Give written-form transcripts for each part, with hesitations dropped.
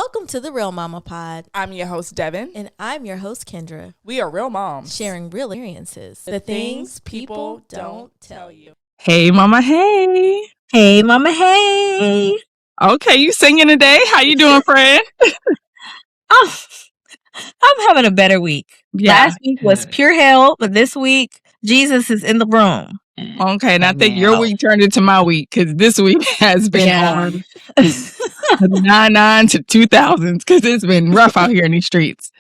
Welcome to the Real Mama Pod. I'm your host, Devin. And I'm your host, Kendra. We are real moms. Sharing real experiences. The things people don't tell you. Hey, mama, hey. Hey, mama, hey. Okay, you singing today? How you doing, friend? Oh, I'm having a better week. Yeah. Last week was pure hell, but this week, Jesus is in the room. Okay, and I think your week turned into my week because this week has been on 99 to 2000s because it's been rough out here in these streets.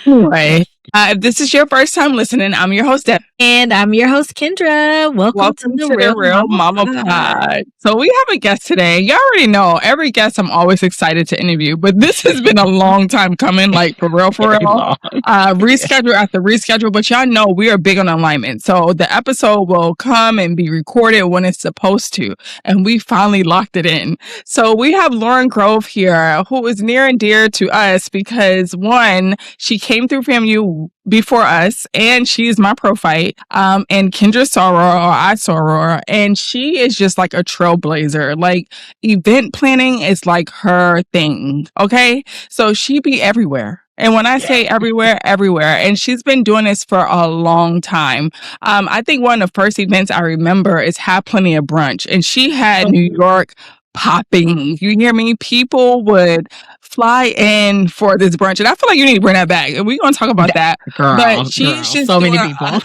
Anyway, if this is your first time listening, I'm your host, Deb. And I'm your host, Kendra. Welcome to the Real Mama Pod. So we have a guest today. You already know, every guest I'm always excited to interview, but this has been a long time coming, like for real. Reschedule after reschedule, but y'all know we are big on alignment. So the episode will come and be recorded when it's supposed to, and we finally locked it in. So we have Lauren Grove here, who is near and dear to us because one, she came through FAMU before us, and she's my pro-fight. And Kendra saw her, or I saw her, and she is just like a trailblazer. Like, event planning is like her thing. Okay, so she be everywhere. And when I say everywhere, everywhere. And she's been doing this for a long time. I think one of the first events I remember is Have Plenty of Brunch, and she had New York popping. You hear me? People would fly in for this brunch, and I feel like you need to bring that back. And we're gonna talk about that. But she's just so many people.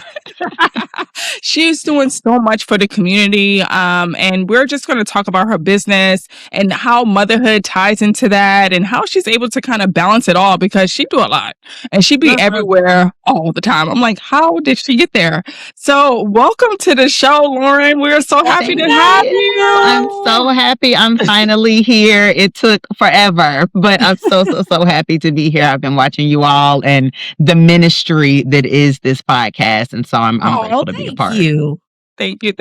She's doing so much for the community, and we're just going to talk about her business and how motherhood ties into that, and how she's able to kind of balance it all because she do a lot and she be everywhere all the time. I'm like, how did she get there? So welcome to the show, Lauren. We're so happy to have you. I'm so happy I'm finally here. It took forever, but I'm so happy to be here. I've been watching you all and the ministry that is this podcast, and so I'm grateful to be a part. Thank you.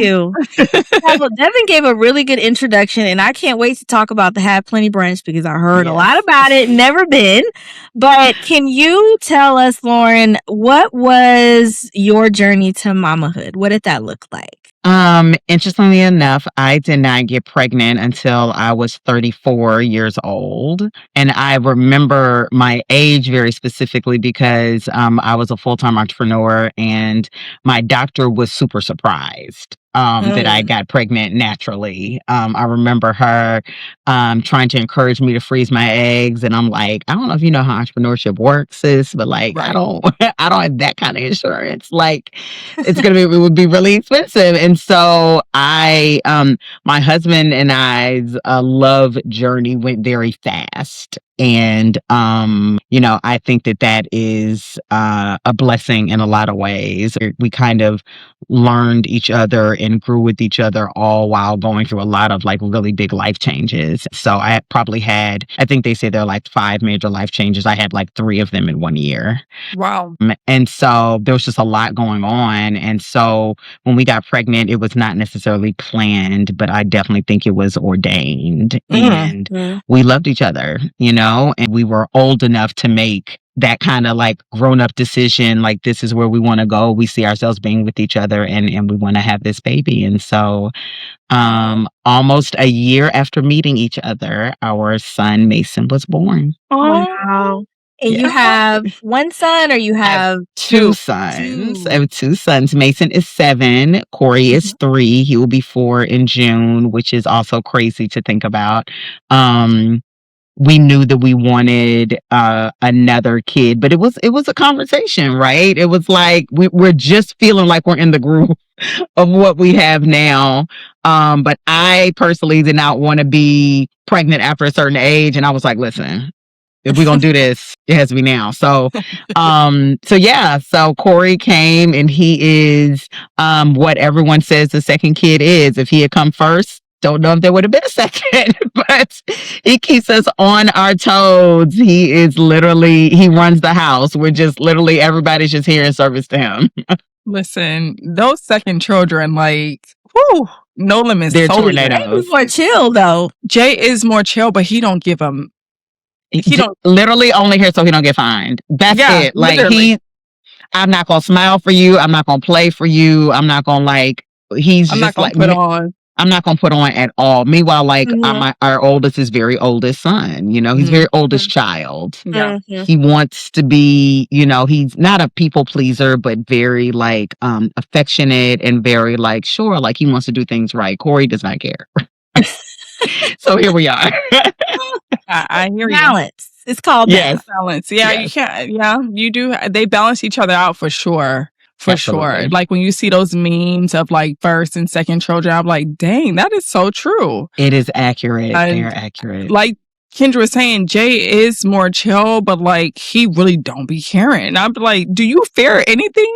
Well, Devin gave a really good introduction, and I can't wait to talk about the Have Plenty Brunch because I heard a lot about it, never been. But can you tell us, Lauren, what was your journey to mamahood? What did that look like? Interestingly enough, I did not get pregnant until I was 34 years old. And I remember my age very specifically because I was a full-time entrepreneur, and my doctor was super surprised that I got pregnant naturally. I remember her trying to encourage me to freeze my eggs, and I'm like, I don't know if you know how entrepreneurship works, sis, but like I don't have that kind of insurance. Like it would be really expensive. And so my husband and I's love journey went very fast. And, I think that is a blessing in a lot of ways. We kind of learned each other and grew with each other all while going through a lot of like really big life changes. So I think they say there are like 5 major life changes. I had like 3 of them in 1 year. Wow. And so there was just a lot going on. And so when we got pregnant, it was not necessarily planned, but I definitely think it was ordained. And we loved each other, and we were old enough to make that kind of like grown-up decision, like this is where we want to go. We see ourselves being with each other, and we want to have this baby. And so almost a year after meeting each other, our son Mason was born. Wow. And you have one son, or you have two sons? I have 2 sons. Mason is 7. Corey is 3. He will be 4 in June, which is also crazy to think about. We knew that we wanted another kid, but it was a conversation, right? It was like we're just feeling like we're in the groove of what we have now. But I personally did not want to be pregnant after a certain age, and I was like, listen, if we're gonna do this, it has to be now. So so Corey came, and he is what everyone says the second kid is. If he had come first, don't know if there would have been a second, but he keeps us on our toes. He runs the house. We're just literally, everybody's just here in service to him. Listen, those second children, like, whoo, no limits. They're tornadoes. Jay is more chill, though. Jay is more chill, but he don't give them. He don't literally only here so he don't get fined. That's it. Like literally. I'm not gonna smile for you. I'm not gonna play for you. I'm not gonna like. I'm not gonna put on. I'm not gonna put on at all. Meanwhile, like Mhm. our oldest is very oldest son. He's very oldest child. Yeah. Mhm. He wants to be, he's not a people pleaser, but very like affectionate and very like sure, like he wants to do things right. Corey does not care. So here we are. I hear you. Balance. It's called Yes. balance. Balance. Yeah, you Yes. can't. Yeah, you do. They balance each other out for sure. For sure. Absolutely. Like when you see those memes of like first and second children, I'm like, dang, that is so true. It is accurate. They're And accurate. like Kendra was saying, Jay is more chill, but like he really don't be caring. I'm like, do you fear anything?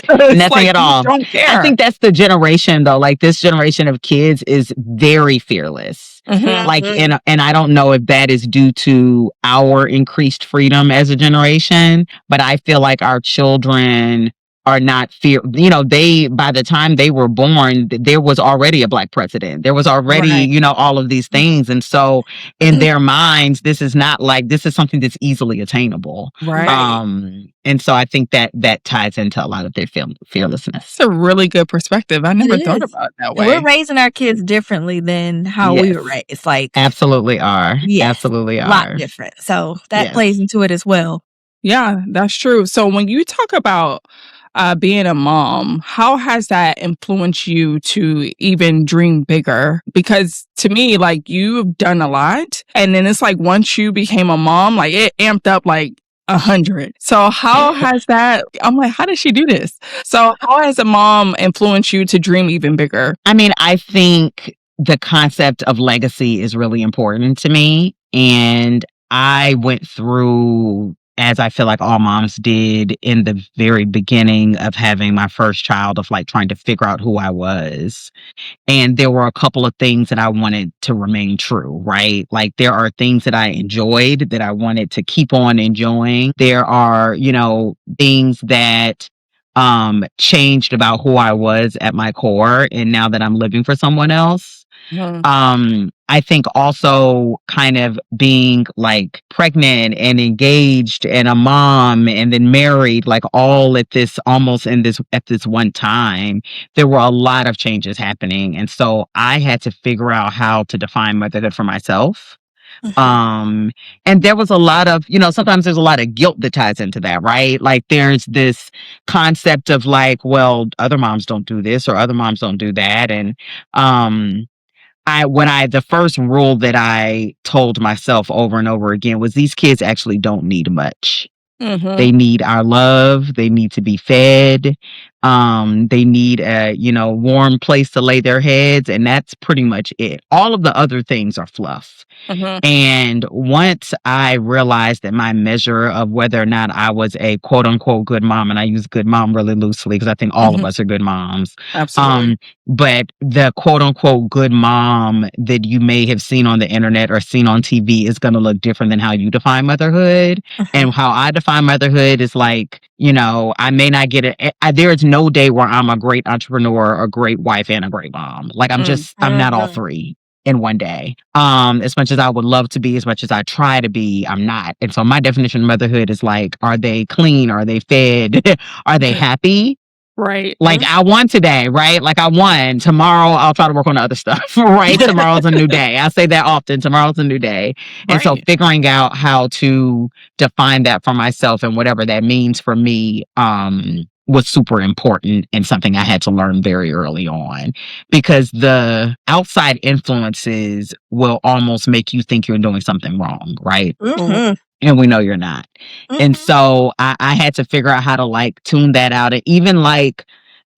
Nothing like, at all. You don't care. I think that's the generation though. Like this generation of kids is very fearless. Mhm. Like, and I don't know if that is due to our increased freedom as a generation, but I feel like our children are not they, by the time they were born, there was already a black president. There was already, Right. all of these things. And so in their minds, this is something that's easily attainable. Right. And so I think that ties into a lot of their fearlessness. It's a really good perspective. I never thought is. about it that And way. we're raising our kids differently than how we were Yes. raised. It's like Absolutely are. yes, Absolutely a lot are. different. So that Yes. plays into it as well. Yeah, that's true. So when you talk about being a mom, how has that influenced you to even dream bigger? Because to me, like you've done a lot, and then it's like once you became a mom, like it amped up like 100. So how has that? I'm like, how did she do this? So how has a mom influenced you to dream even bigger? I mean, I think the concept of legacy is really important to me, and I went through, as I feel like all moms did in the very beginning of having my first child, of like trying to figure out who I was. And there were a couple of things that I wanted to remain true, right? Like there are things that I enjoyed that I wanted to keep on enjoying. There are, things that changed about who I was at my core. And now that I'm living for someone else, I think also kind of being like pregnant and engaged and a mom and then married, like all at this one time, there were a lot of changes happening. And so I had to figure out how to define motherhood for myself. And there was a lot of, sometimes there's a lot of guilt that ties into that, right? Like there's this concept of like, well, other moms don't do this or other moms don't do that. And, the first rule that I told myself over and over again was these kids actually don't need much. They need our love. They need to be fed. They need a, warm place to lay their heads. And that's pretty much it. All of the other things are fluff. And once I realized that my measure of whether or not I was a quote unquote good mom, and I use good mom really loosely because I think all of us are good moms. Absolutely. But the quote unquote good mom that you may have seen on the internet or seen on TV is going to look different than how you define motherhood. And how I define motherhood is like, I may not get it. There is no day where I'm a great entrepreneur, a great wife, and a great mom. Like I'm not all three in one day. As much as I would love to be, as much as I try to be, I'm not. And so my definition of motherhood is like, are they clean? Are they fed? Are they happy? Right. Like I won today, right? Like I won. Tomorrow I'll try to work on the other stuff, right? Tomorrow's a new day. I say that often. Tomorrow's a new day. And so figuring out how to define that for myself and whatever that means for me, was super important and something I had to learn very early on, because the outside influences will almost make you think you're doing something wrong, right? And we know you're not. And so I had to figure out how to like tune that out. And even like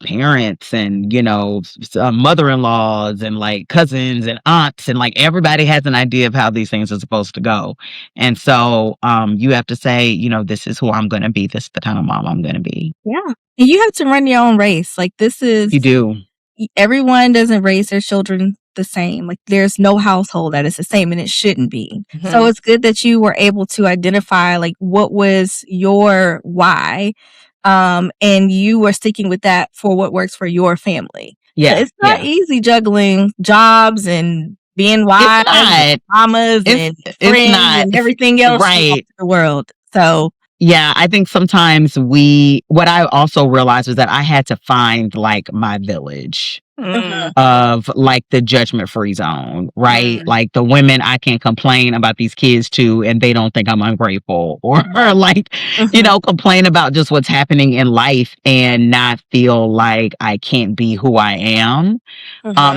parents and, mother-in-laws and like cousins and aunts and like everybody has an idea of how these things are supposed to go. And so you have to say, this is who I'm going to be. This is the kind of mom I'm going to be. Yeah. And you have to run your own race. Like You do. Everyone doesn't raise their children the same. Like there's no household that is the same, and it shouldn't be. So it's good that you were able to identify like what was your why, and you were sticking with that for what works for your family. Yeah, so it's not easy juggling jobs and being wives and mamas and friends and everything else in the world. So Yeah, I think sometimes what I also realized was that I had to find like my village of like the judgment free zone, right? Like the women I can complain about these kids to and they don't think I'm ungrateful or like, complain about just what's happening in life and not feel like I can't be who I am.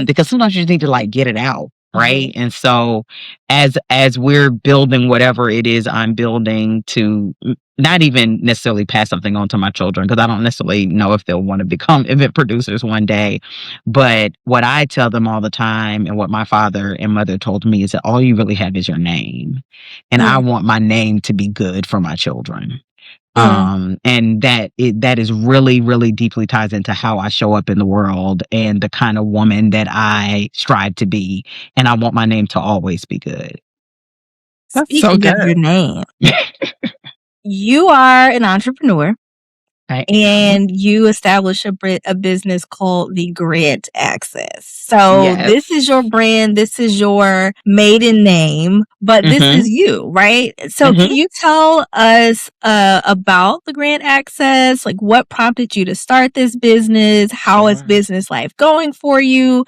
Because sometimes you need to like get it out. Right. And so as we're building whatever it is I'm building to not even necessarily pass something on to my children, because I don't necessarily know if they'll want to become event producers one day. But what I tell them all the time and what my father and mother told me is that all you really have is your name. And I want my name to be good for my children. And that is really, really deeply ties into how I show up in the world and the kind of woman that I strive to be. And I want my name to always be good. That's Speaking so of good. your name, you are an entrepreneur. Right. And you establish a business called the Grant Access. So this is your brand, this is your maiden name, but this is you, right? So can you tell us about the Grant Access? Like what prompted you to start this business? How is business life going for you?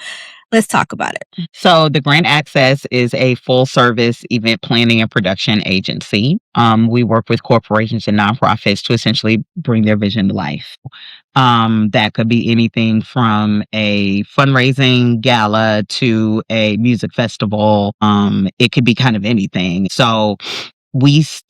Let's talk about it. So the Grant Access is a full service event planning and production agency. We work with corporations and nonprofits to essentially bring their vision to life. That could be anything from a fundraising gala to a music festival. It could be kind of anything. So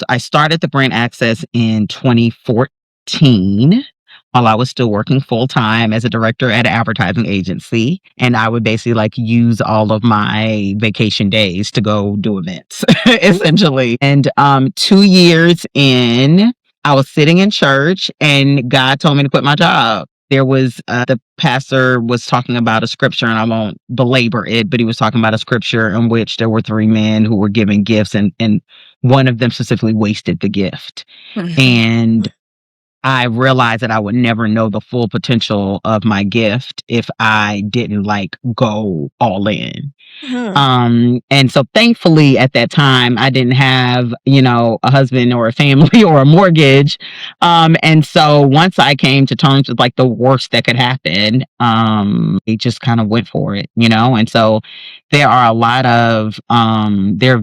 I started the Grant Access in 2014. While I was still working full time as a director at an advertising agency. And I would basically like use all of my vacation days to go do events, essentially. And 2 years in, I was sitting in church and God told me to quit my job. There was the pastor was talking about a scripture, and I won't belabor it, but he was talking about a scripture in which there were 3 men who were giving gifts, and one of them specifically wasted the gift. And I realized that I would never know the full potential of my gift if I didn't like go all in. And so thankfully at that time I didn't have, a husband or a family or a mortgage. And so once I came to terms with like the worst that could happen, it just kind of went for it, and so there have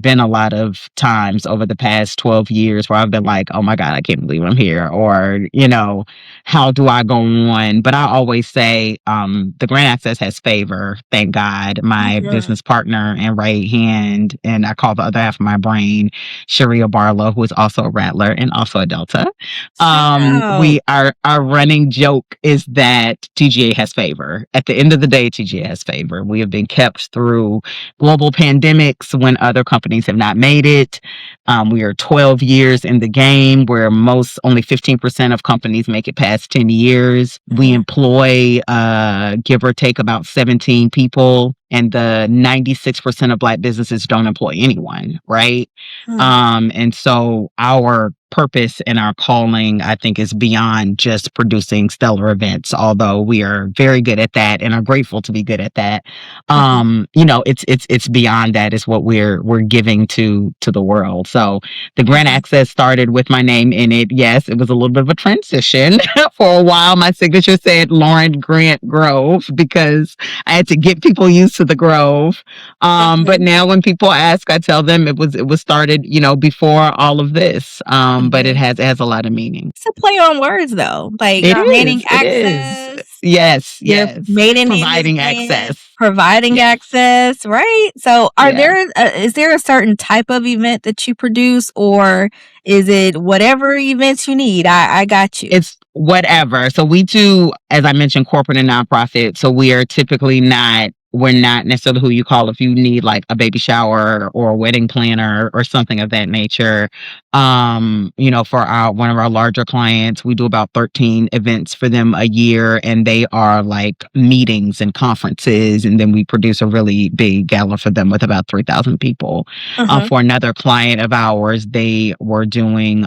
been a lot of times over the past 12 years where I've been like, oh my God, I can't believe I'm here. Or, how do I go on? But I always say, the Grant Access has favor. Thank God. My business partner and right hand, and I call the other half of my brain, Sharia Barlow, who is also a Rattler and also a Delta. Our running joke is that TGA has favor. At the end of the day, TGA has favor. We have been kept through global pandemics when other companies have not made it. We are 12 years in the game where only 15% of companies make it past 10 years. We employ, give or take, about 17 people. And the 96% of Black businesses don't employ anyone, right? And so our purpose and our calling, I think, is beyond just producing stellar events, although we are very good at that and are grateful to be good at that. It's beyond that. Is what we're giving to the world. So the Grant Access started with my name in it. Yes, it was a little bit of a transition. For a while, my signature said Lauren Grant Grove because I had to get people used to the Grove. But now when people ask, I tell them it was started, before all of this. But it has a lot of meaning. It's a play on words though. Like gaining access. Yes. Providing access. Providing access, right? So is there a certain type of event that you produce, or is it whatever events you need? I got you. It's whatever. So we do, as I mentioned, corporate and nonprofit. So we are typically we're not necessarily who you call if you need like a baby shower or a wedding planner or something of that nature. For one of our larger clients, we do about 13 events for them a year, and they are like meetings and conferences. And then we produce a really big gala for them with about 3,000 people. For another client of ours, they were rolling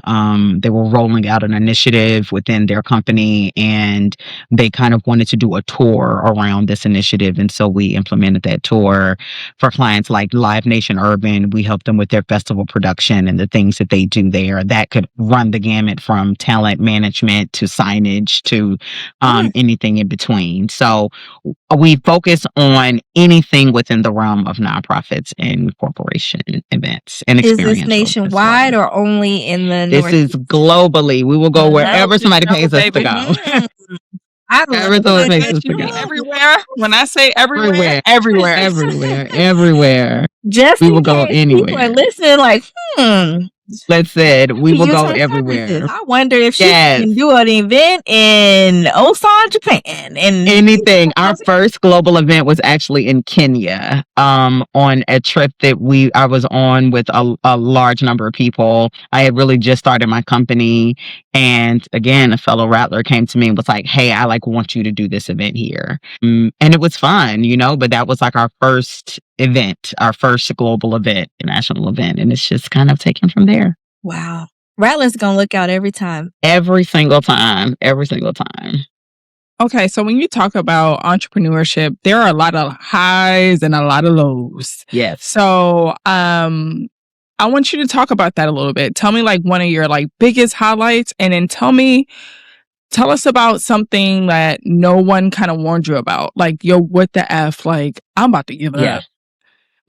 out an initiative within their company, and they kind of wanted to do a tour around this initiative. And so we implemented that tour for clients like Live Nation Urban. We help them with their festival production and the things that they do do there that could run the gamut from talent management to signage to anything in between. So we focus on anything within the realm of nonprofits and corporation events and Is experiential. this nationwide or only in the This North? is globally. We will go wherever somebody pays us to go. I love Everything makes Yes, us to you go. mean everywhere. When I say everywhere, everywhere. Everywhere. Just We in will go case people are anywhere. listening, like, Let's said we will use go her everywhere. services. I wonder if she Yes. can do an event in Osan, Japan, and Anything. Our first global event was actually in Kenya, on a trip that I was on with a large number of people. I had really just started my company, and again, a fellow Rattler came to me and was like, "Hey, I want you to do this event here," and it was fun, But that was like our first event, our first global event, national event, and it's just kind of taken from there. Wow, Rattlers gonna look out every time. Every single time. Every single time. Okay, so when you talk about entrepreneurship, there are a lot of highs and a lot of lows. Yes. So, I want you to talk about that a little bit. Tell me one of your biggest highlights, and then tell us about something that no one kind of warned you about. Yo, what the F? I'm about to give up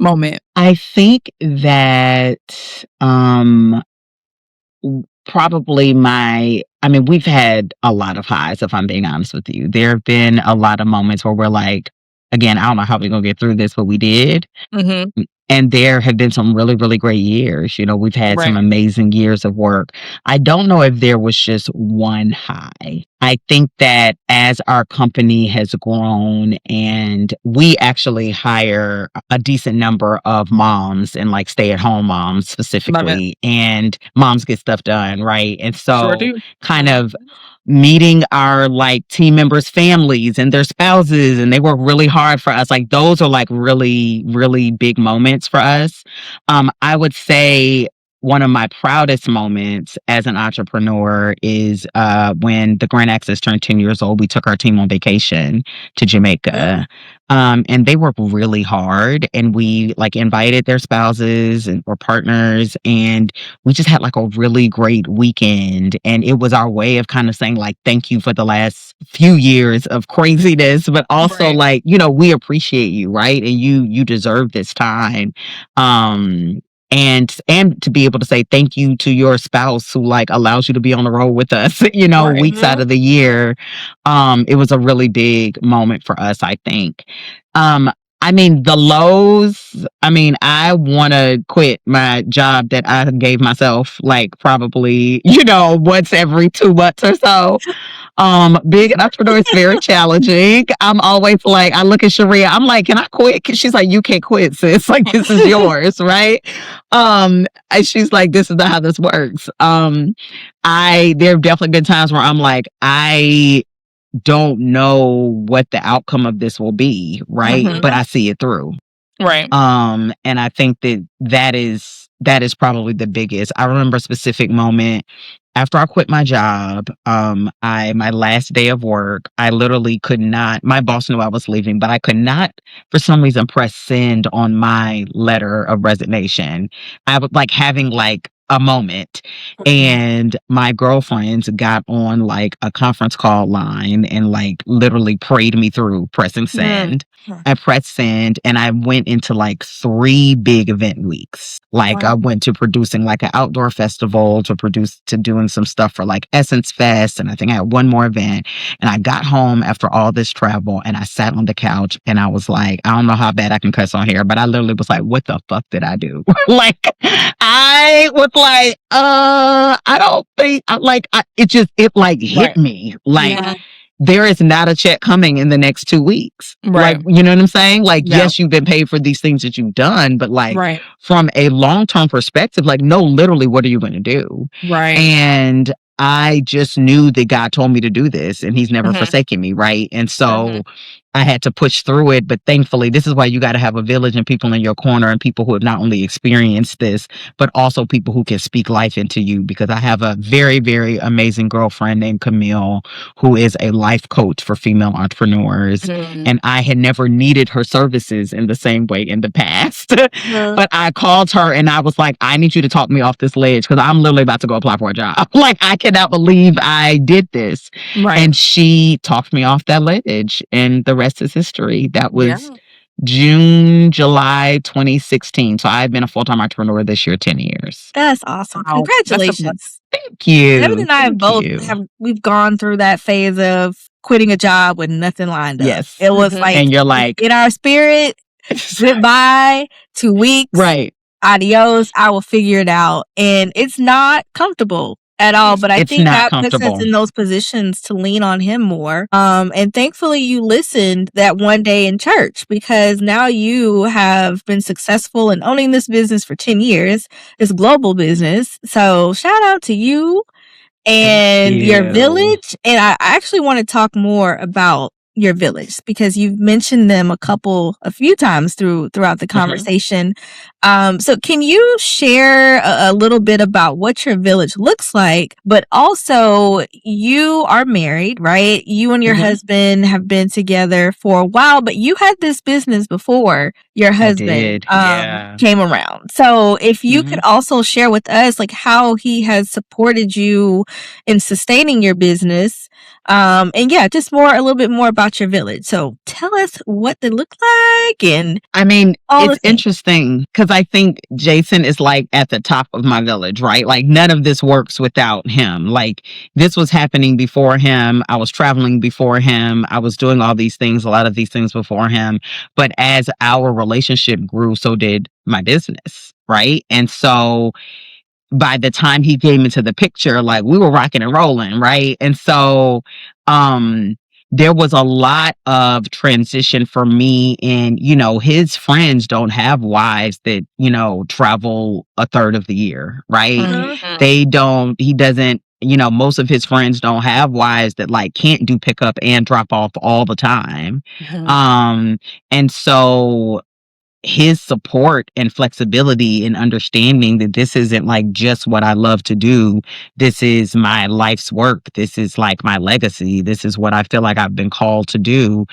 moment. I think that probably we've had a lot of highs, if I'm being honest with you. There have been a lot of moments where we're like, again, I don't know how we're going to get through this, but we did. Mm-hmm. And there have been some really, really great years. We've had some amazing years of work. I don't know if there was just one high. I think that as our company has grown, and we actually hire a decent number of moms and stay-at-home moms specifically, and moms get stuff done, right? And so kind of meeting our team members' families and their spouses, and they work really hard for us. Those are really, really big moments for us. I would say one of my proudest moments as an entrepreneur is when the Grand Access turned 10 years old. We took our team on vacation to Jamaica. And they worked really hard, and we invited their spouses or partners, and we just had a really great weekend. And it was our way of kind of saying thank you for the last few years of craziness, but also we appreciate you, right? And you deserve this time. And to be able to say thank you to your spouse who allows you to be on the road with us, weeks out of the year. It was a really big moment for us, I think. The lows, I want to quit my job that I gave myself probably, once every 2 months or so. Being an entrepreneur is very challenging. I'm always I look at Sharia, I'm like, can I quit? She's like, you can't quit, sis. This is yours, right? And she's like, this is not how this works. There have definitely been times where I'm like, I don't know what the outcome of this will be, right? Mm-hmm. But I see it through. Right. And I think that is probably the biggest. I remember a specific moment after I quit my job. My last day of work, I literally could not, my boss knew I was leaving, but I could not for some reason press send on my letter of resignation. I was having a moment, and my girlfriends got on a conference call line and literally prayed me through pressing send. I pressed send, and I went into 3 big event weeks. I went to producing an outdoor festival, to doing some stuff for Essence Fest, and I think I had one more event. And I got home after all this travel, and I sat on the couch, and I was like, I don't know how bad I can cuss on here, but I literally was like, what the fuck did I do? I was I don't think it hit me. There is not a check coming in the next 2 weeks. Right. You know what I'm saying? Yes, you've been paid for these things that you've done, but from a long-term perspective, no, literally, what are you going to do? Right. And I just knew that God told me to do this, and he's never forsaken me, right? And so I had to push through it, but thankfully, this is why you got to have a village and people in your corner and people who have not only experienced this, but also people who can speak life into you. Because I have a very, very amazing girlfriend named Camille, who is a life coach for female entrepreneurs. And I had never needed her services in the same way in the past. But I called her and I was like, I need you to talk me off this ledge because I'm literally about to go apply for a job. Like, I cannot believe I did this. Right. And she talked me off that ledge, and the rest is history. That was July 2016. So I've been a full-time entrepreneur this year, 10 years. That's awesome. Wow. Congratulations. Thank you. Devin and I both we've gone through that phase of quitting a job with nothing lined up. Yes. It was like, and you're like, in our spirit, goodbye, 2 weeks. right. Adios, I will figure it out. And it's not comfortable at all, but I think God puts us in those positions to lean on him more. And thankfully you listened that one day in church, because now you have been successful in owning this business for 10 years, this global business. So shout out to you and your village. And I actually want to talk more about your village because you've mentioned them a few times throughout the conversation. So can you share a little bit about what your village looks like? But also, you are married, right? You and your husband have been together for a while, but you had this business before your husband came around. So if you could also share with us like how he has supported you in sustaining your business. And just a little bit more about your village. So tell us what they look like. And I mean, it's interesting because I think Jason is like at the top of my village, right? Like none of this works without him. Like this was happening before him. I was traveling before him. I was doing all these things, a lot of these things before him. But as our relationship grew, so did my business, right? And so by the time he came into the picture, like we were rocking and rolling, right? And so there was a lot of transition for me. And, his friends don't have wives that, travel a third of the year, right? He doesn't, most of his friends don't have wives that like can't do pickup and drop off all the time. And so his support and flexibility and understanding that this isn't like just what I love to do. This is my life's work. This is like my legacy. This is what I feel like I've been called to do.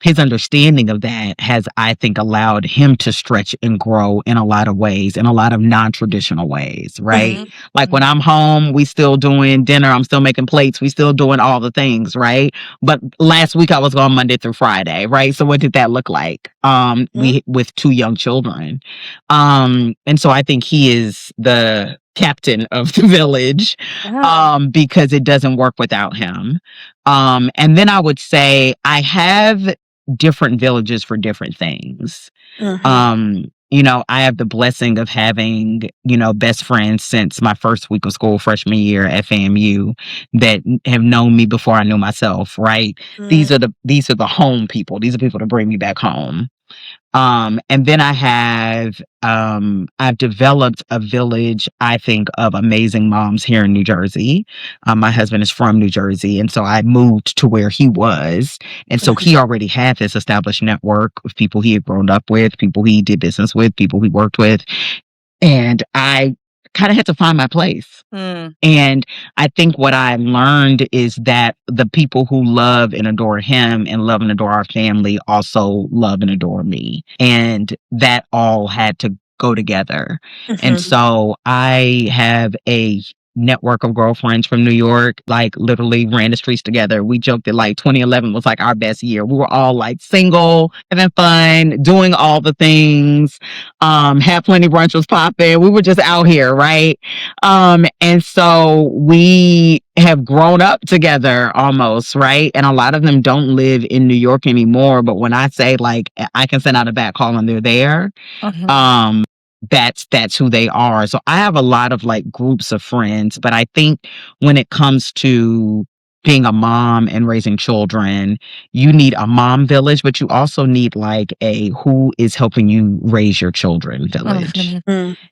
His understanding of that has, I think, allowed him to stretch and grow in a lot of ways, in a lot of non-traditional ways, right? Like when I'm home, we still doing dinner. I'm still making plates. We still doing all the things, right? But last week I was gone Monday through Friday, right? So what did that look like? We with 2 young children. And so I think he is the captain of the village because it doesn't work without him. And then I would say I have different villages for different things. I have the blessing of having, best friends since my first week of school, freshman year at FAMU, that have known me before I knew myself, right? These are the home people. These are people to bring me back home. And then I've developed a village, I think, of amazing moms here in New Jersey. My husband is from New Jersey. And so I moved to where he was. And so he already had this established network of people he had grown up with, people he did business with, people he worked with. And I kind of had to find my place. And I think what I learned is that the people who love and adore him and love and adore our family also love and adore me. And that all had to go together. And so I have a network of girlfriends from New York, like literally ran the streets together. We joked that like 2011 was like our best year. We were all like single, having fun, doing all the things. Had Plenty brunch was popping. We were just out here, right? And so we have grown up together almost, right? And a lot of them don't live in New York anymore. But when I say like I can send out a back call and they're there, that's who they are. So I have a lot of like groups of friends, but I think when it comes to being a mom and raising children, you need a mom village, but you also need like a who is helping you raise your children village.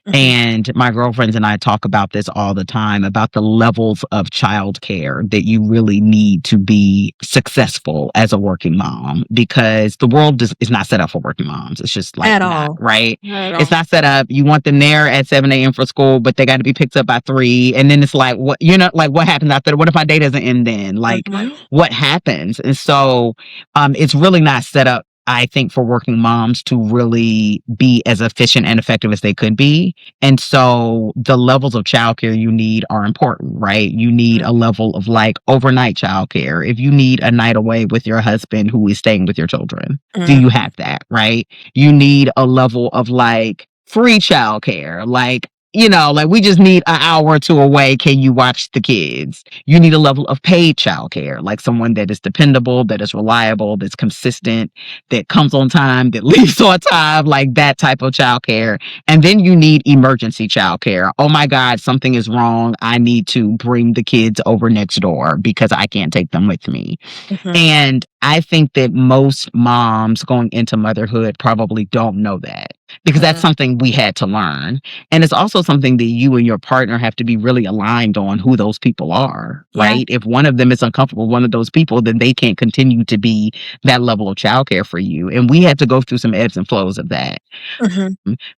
And my girlfriends and I talk about this all the time, about the levels of childcare that you really need to be successful as a working mom, because the world is not set up for working moms. It's just like At not, all. right? Not at It's all. not set up. You want them there at 7 a.m. for school, but they got to be picked up by 3. And then it's like, what, like what happens after that? What if my day doesn't end then? Like, what happens? And so it's really not set up, I think, for working moms to really be as efficient and effective as they could be. And so the levels of childcare you need are important, right? You need a level of like overnight childcare. If you need a night away with your husband who is staying with your children, do you have that, right? You need a level of like free childcare, like, you know, like we just need an hour or 2 away. Can you watch the kids? You need a level of paid childcare, like someone that is dependable, that is reliable, that's consistent, that comes on time, that leaves on time, like that type of childcare. And then you need emergency childcare. Oh my God, something is wrong. I need to bring the kids over next door because I can't take them with me. And I think that most moms going into motherhood probably don't know that, because that's something we had to learn. And it's also something that you and your partner have to be really aligned on who those people are, right? If one of them is uncomfortable, one of those people, then they can't continue to be that level of childcare for you. And we had to go through some ebbs and flows of that.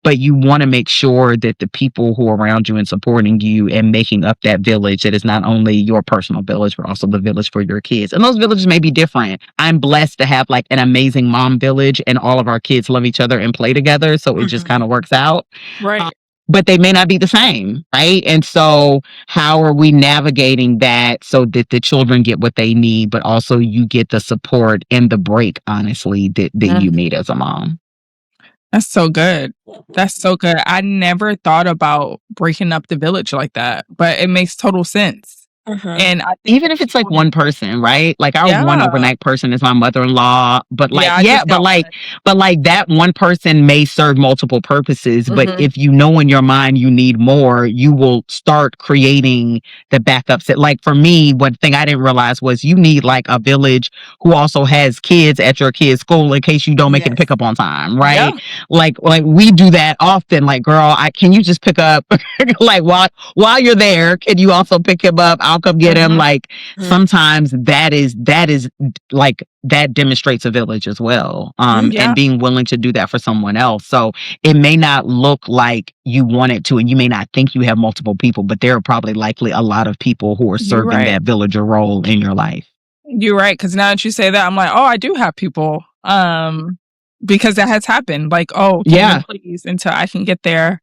But you want to make sure that the people who are around you and supporting you and making up that village, that is not only your personal village, but also the village for your kids. And those villages may be different. I'm blessed to have like an amazing mom village, and all of our kids love each other and play together. So it just kind of works out. Right. But they may not be the same, right? And so how are we navigating that so that the children get what they need, but also you get the support and the break, honestly, that you need as a mom? That's so good. That's so good. I never thought about breaking up the village like that, but it makes total sense. And I think even if it's like one person, right? Like our one overnight person is my mother-in-law, but like, but like that one person may serve multiple purposes. But if you know in your mind you need more, you will start creating the backups. Like for me, one thing I didn't realize was you need like a village who also has kids at your kids' school in case you don't make it to pick up on time, right? Like we do that often. Like, girl, can you just pick up like while you're there, can you also pick him up? I'll come get him. Like sometimes that is like that demonstrates a village as well. And being willing to do that for someone else. So it may not look like you want it to, and you may not think you have multiple people, but there are probably likely a lot of people who are serving that villager role in your life. You're right. Because now that you say that, I'm like, oh, I do have people. Because that has happened. Like, oh, can you please until I can get there.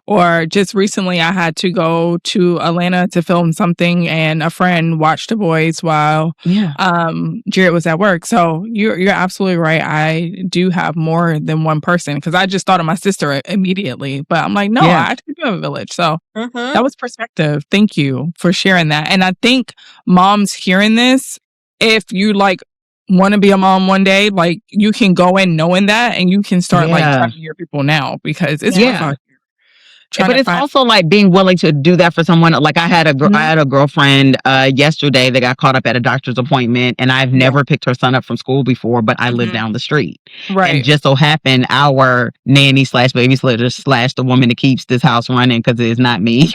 Or just recently, I had to go to Atlanta to film something, and a friend watched the boys while Jared was at work. So you're absolutely right. I do have more than one person, because I just thought of my sister immediately. But I'm like, no, I actually do have a village. So that was perspective. Thank you for sharing that. And I think moms hearing this, if you like want to be a mom one day, like you can go in knowing that, and you can start like trying to hear people now, because it's rough out here. But it's also like being willing to do that for someone. Like I had a girlfriend yesterday that got caught up at a doctor's appointment, and I've never picked her son up from school before, but I live down the street. And just so happened our nanny / babysitter / the woman that keeps this house running, because it is not me,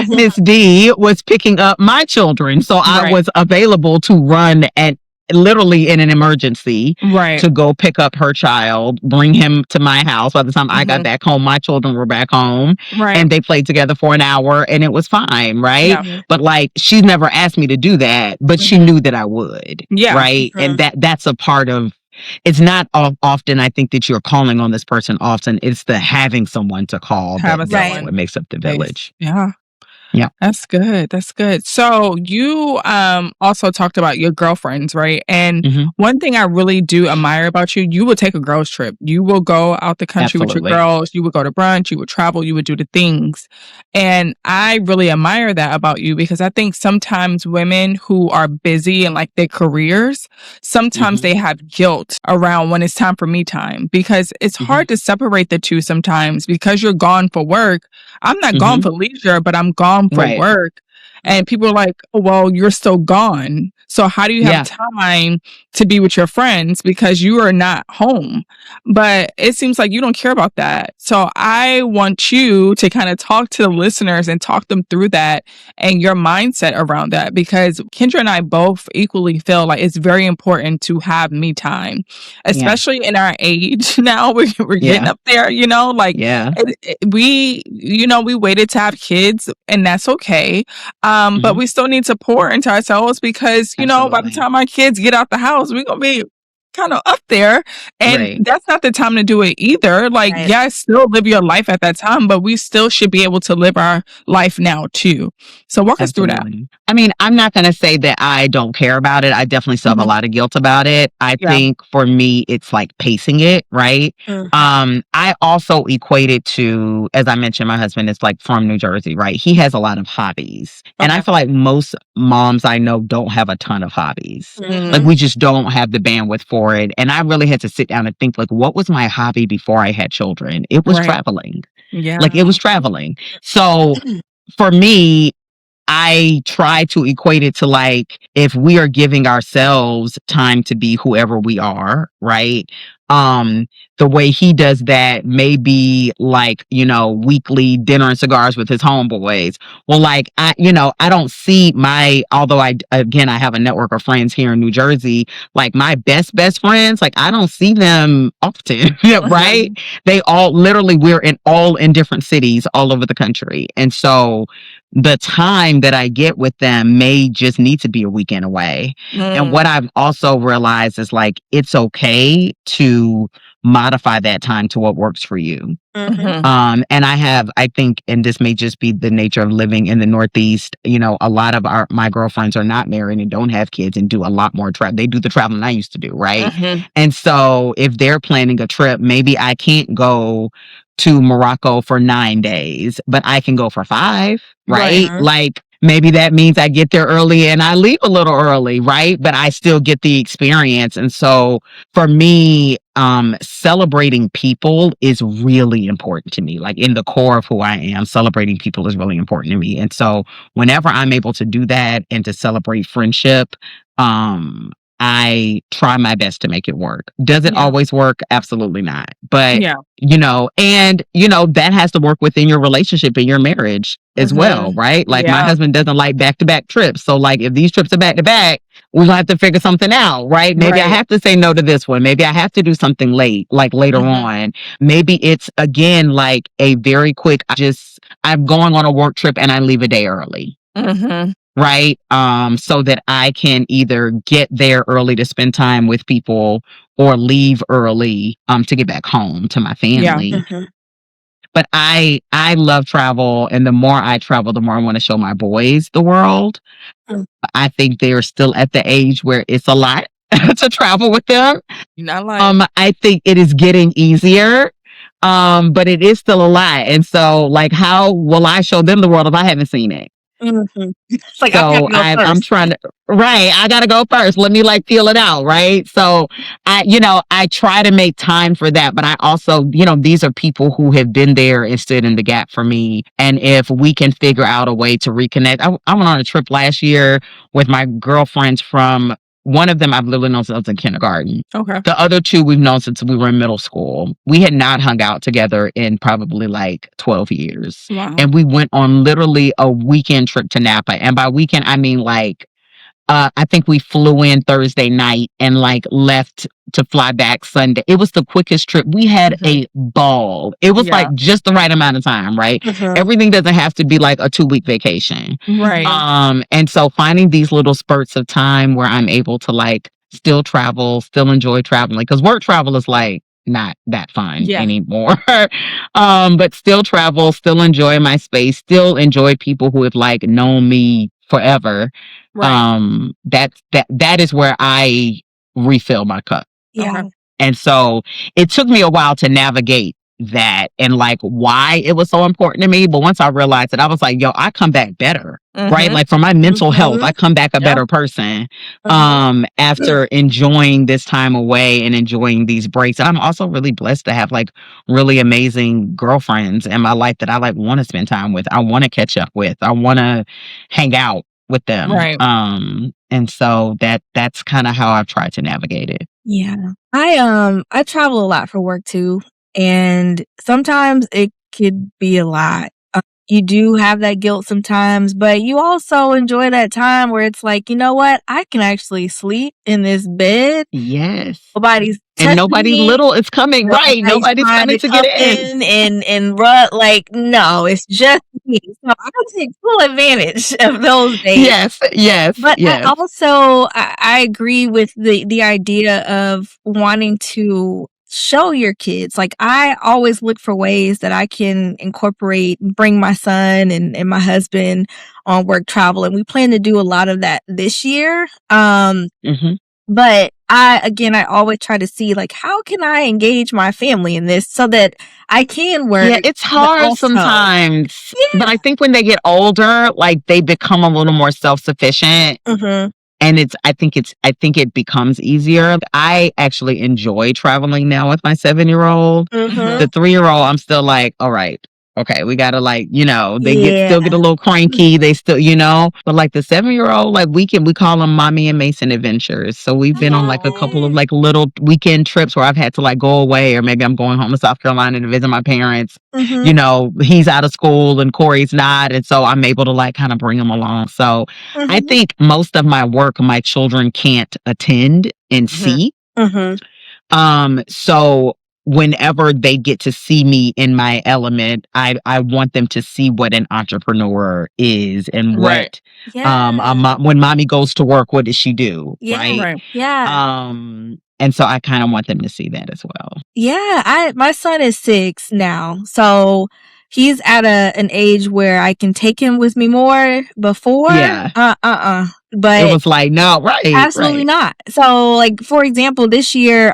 Miss D, was picking up my children. So I was available to run at literally in an emergency to go pick up her child, bring him to my house. By the time I got back home, my children were back home, and they played together for an hour, and it was fine, right? But like, she's never asked me to do that, but she knew that I would, right? And that's a part of. It's not often, I think, that you're calling on this person often. It's the having someone to call that's what makes up the village. Yeah. That's good. That's good. So you also talked about your girlfriends, right? And one thing I really do admire about you, you will take a girls trip. You will go out the country with your girls. You would go to brunch. You would travel. You would do the things. And I really admire that about you, because I think sometimes women who are busy in like their careers, sometimes they have guilt around when it's time for me time, because it's hard to separate the two sometimes, because you're gone for work. I'm not gone for leisure, but I'm gone for work. And people are like, oh, well, you're still gone. So how do you have time to be with your friends because you are not home? But it seems like you don't care about that. So I want you to kind of talk to the listeners and talk them through that and your mindset around that, because Kendra and I both equally feel like it's very important to have me time, especially in our age now. We're getting up there, like we waited to have kids, and that's okay. But we still need to pour into ourselves because, by the time our kids get out the house, we're going to be kind of up there, and that's not the time to do it either. Like, yes, still live your life at that time, but we still should be able to live our life now too. So walk us through that. I mean, I'm not going to say that I don't care about it. I definitely still have a lot of guilt about it. I think for me, it's like pacing it, right? I also equate it to, as I mentioned, my husband is like from New Jersey, right? He has a lot of hobbies. And I feel like most moms I know don't have a ton of hobbies. Like, we just don't have the bandwidth for it. And I really had to sit down and think, like, what was my hobby before I had children? It was traveling. Like, it was traveling. So for me, I try to equate it to, like, if we are giving ourselves time to be whoever we are, right? The way he does that may be like, weekly dinner and cigars with his homeboys. Well, like, I don't see although I have a network of friends here in New Jersey, like my best friends, like I don't see them often, right? They all we're all in different cities all over the country. And so the time that I get with them may just need to be a weekend away. And what I've also realized is, like, it's okay to modify that time to what works for you. And I think, and this may just be the nature of living in the Northeast, a lot of my girlfriends are not married and don't have kids and do a lot more travel. They do the traveling I used to do, right? And so if they're planning a trip, maybe I can't go to Morocco for 9 days, but I can go for 5, right? Like, maybe that means I get there early and I leave a little early, right? But I still get the experience. And so for me, celebrating people is really important to me. Like, in the core of who I am, celebrating people is really important to me. And so whenever I'm able to do that and to celebrate friendship, I try my best to make it work. Does it always work? Absolutely not. But, that has to work within your relationship and your marriage as well, right? Like, my husband doesn't like back-to-back trips. So, like, if these trips are back-to-back, we'll have to figure something out, right? Maybe I have to say no to this one. Maybe I have to do something later on. Maybe it's, again, like a very quick, I'm going on a work trip and I leave a day early. Right? So that I can either get there early to spend time with people or leave early to get back home to my family. But I love travel, and the more I travel, the more I want to show my boys the world. I think they're still at the age where it's a lot to travel with them. You're not lying. I think it is getting easier. But it is still a lot. And so, like, how will I show them the world if I haven't seen it? It's like, So I'm trying to, right. I got to go first. Let me feel it out. Right. So I try to make time for that, but I also, these are people who have been there and stood in the gap for me. And if we can figure out a way to reconnect, I went on a trip last year with my girlfriends from, one of them I've literally known since I was in kindergarten. Okay. The other two we've known since we were in middle school. We had not hung out together in probably 12 years. Wow. And we went on literally a weekend trip to Napa. And by weekend, I mean I think we flew in Thursday night and left to fly back Sunday. It was the quickest trip. We had a ball. It was just the right amount of time, right? Everything doesn't have to be a 2-week vacation. Right. And so finding these little spurts of time where I'm able to still travel, still enjoy traveling, because work travel is not that fun anymore. But still travel, still enjoy my space, still enjoy people who have known me forever. Right. That is where I refill my cup. Yeah. And so it took me a while to navigate that and why it was so important to me. But once I realized it, I was like, yo, I come back better, right? For my mental health, I come back a better person after enjoying this time away and enjoying these breaks. And I'm also really blessed to have really amazing girlfriends in my life that I want to spend time with. I want to catch up with. I want to hang out with them. Right. And so that's kind of how I've tried to navigate it. Yeah. I travel a lot for work too, and sometimes it could be a lot. You do have that guilt sometimes, but you also enjoy that time where it's like, you know what? I can actually sleep in this bed. Yes. Nobody's And nobody me. little is coming, right? Nobody's coming to get in. And run, like, no, it's just me. So I take full advantage of those days. Yes. But I agree with the idea of wanting to show your kids. Like, I always look for ways that I can incorporate, bring my son and my husband on work travel. And we plan to do a lot of that this year. But I always try to see, like, how can I engage my family in this so that I can work? Yeah, it's hard sometimes. Yeah. But I think when they get older, like, they become a little more self-sufficient. And I think it becomes easier. I actually enjoy traveling now with my 7-year-old. The 3-year-old, I'm still like, all right, okay, we gotta, like, they still get a little cranky. They still, but like the 7-year-old, like we call them Mommy and Mason adventures. So we've been on like a couple of like little weekend trips where I've had to like go away, or maybe I'm going home to South Carolina to visit my parents. He's out of school and Corey's not. And so I'm able to like kind of bring him along. So I think most of my work, my children can't attend and see. So whenever they get to see me in my element, I want them to see what an entrepreneur is and what, when mommy goes to work, what does she do? Right? Yeah. And so I kind of want them to see that as well. Yeah. My son is 6 now. So he's at an age where I can take him with me more. Before. But it was like, no, right. Absolutely not. So, like, for example, this year,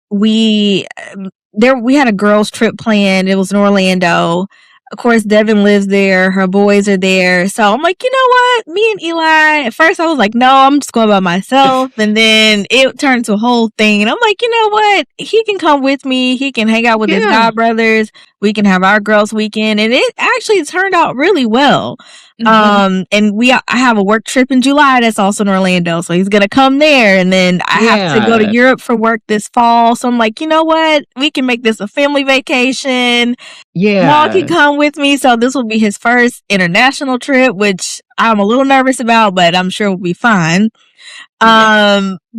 we had a girls trip planned. It was in Orlando. Of course, Devin lives there. Her boys are there. So I'm like, you know what? Me and Eli, at first I was like, no, I'm just going by myself. And then it turned to a whole thing. And I'm like, you know what? He can come with me. He can hang out with his god brothers. We can have our girls' weekend. And it actually turned out really well. And I have a work trip in July that's also in Orlando, so he's gonna come there, and then I have to go to Europe for work this fall. So I'm like, you know what? We can make this a family vacation. Y'all can come with me. So this will be his first international trip, which I'm a little nervous about, but I'm sure we'll be fine.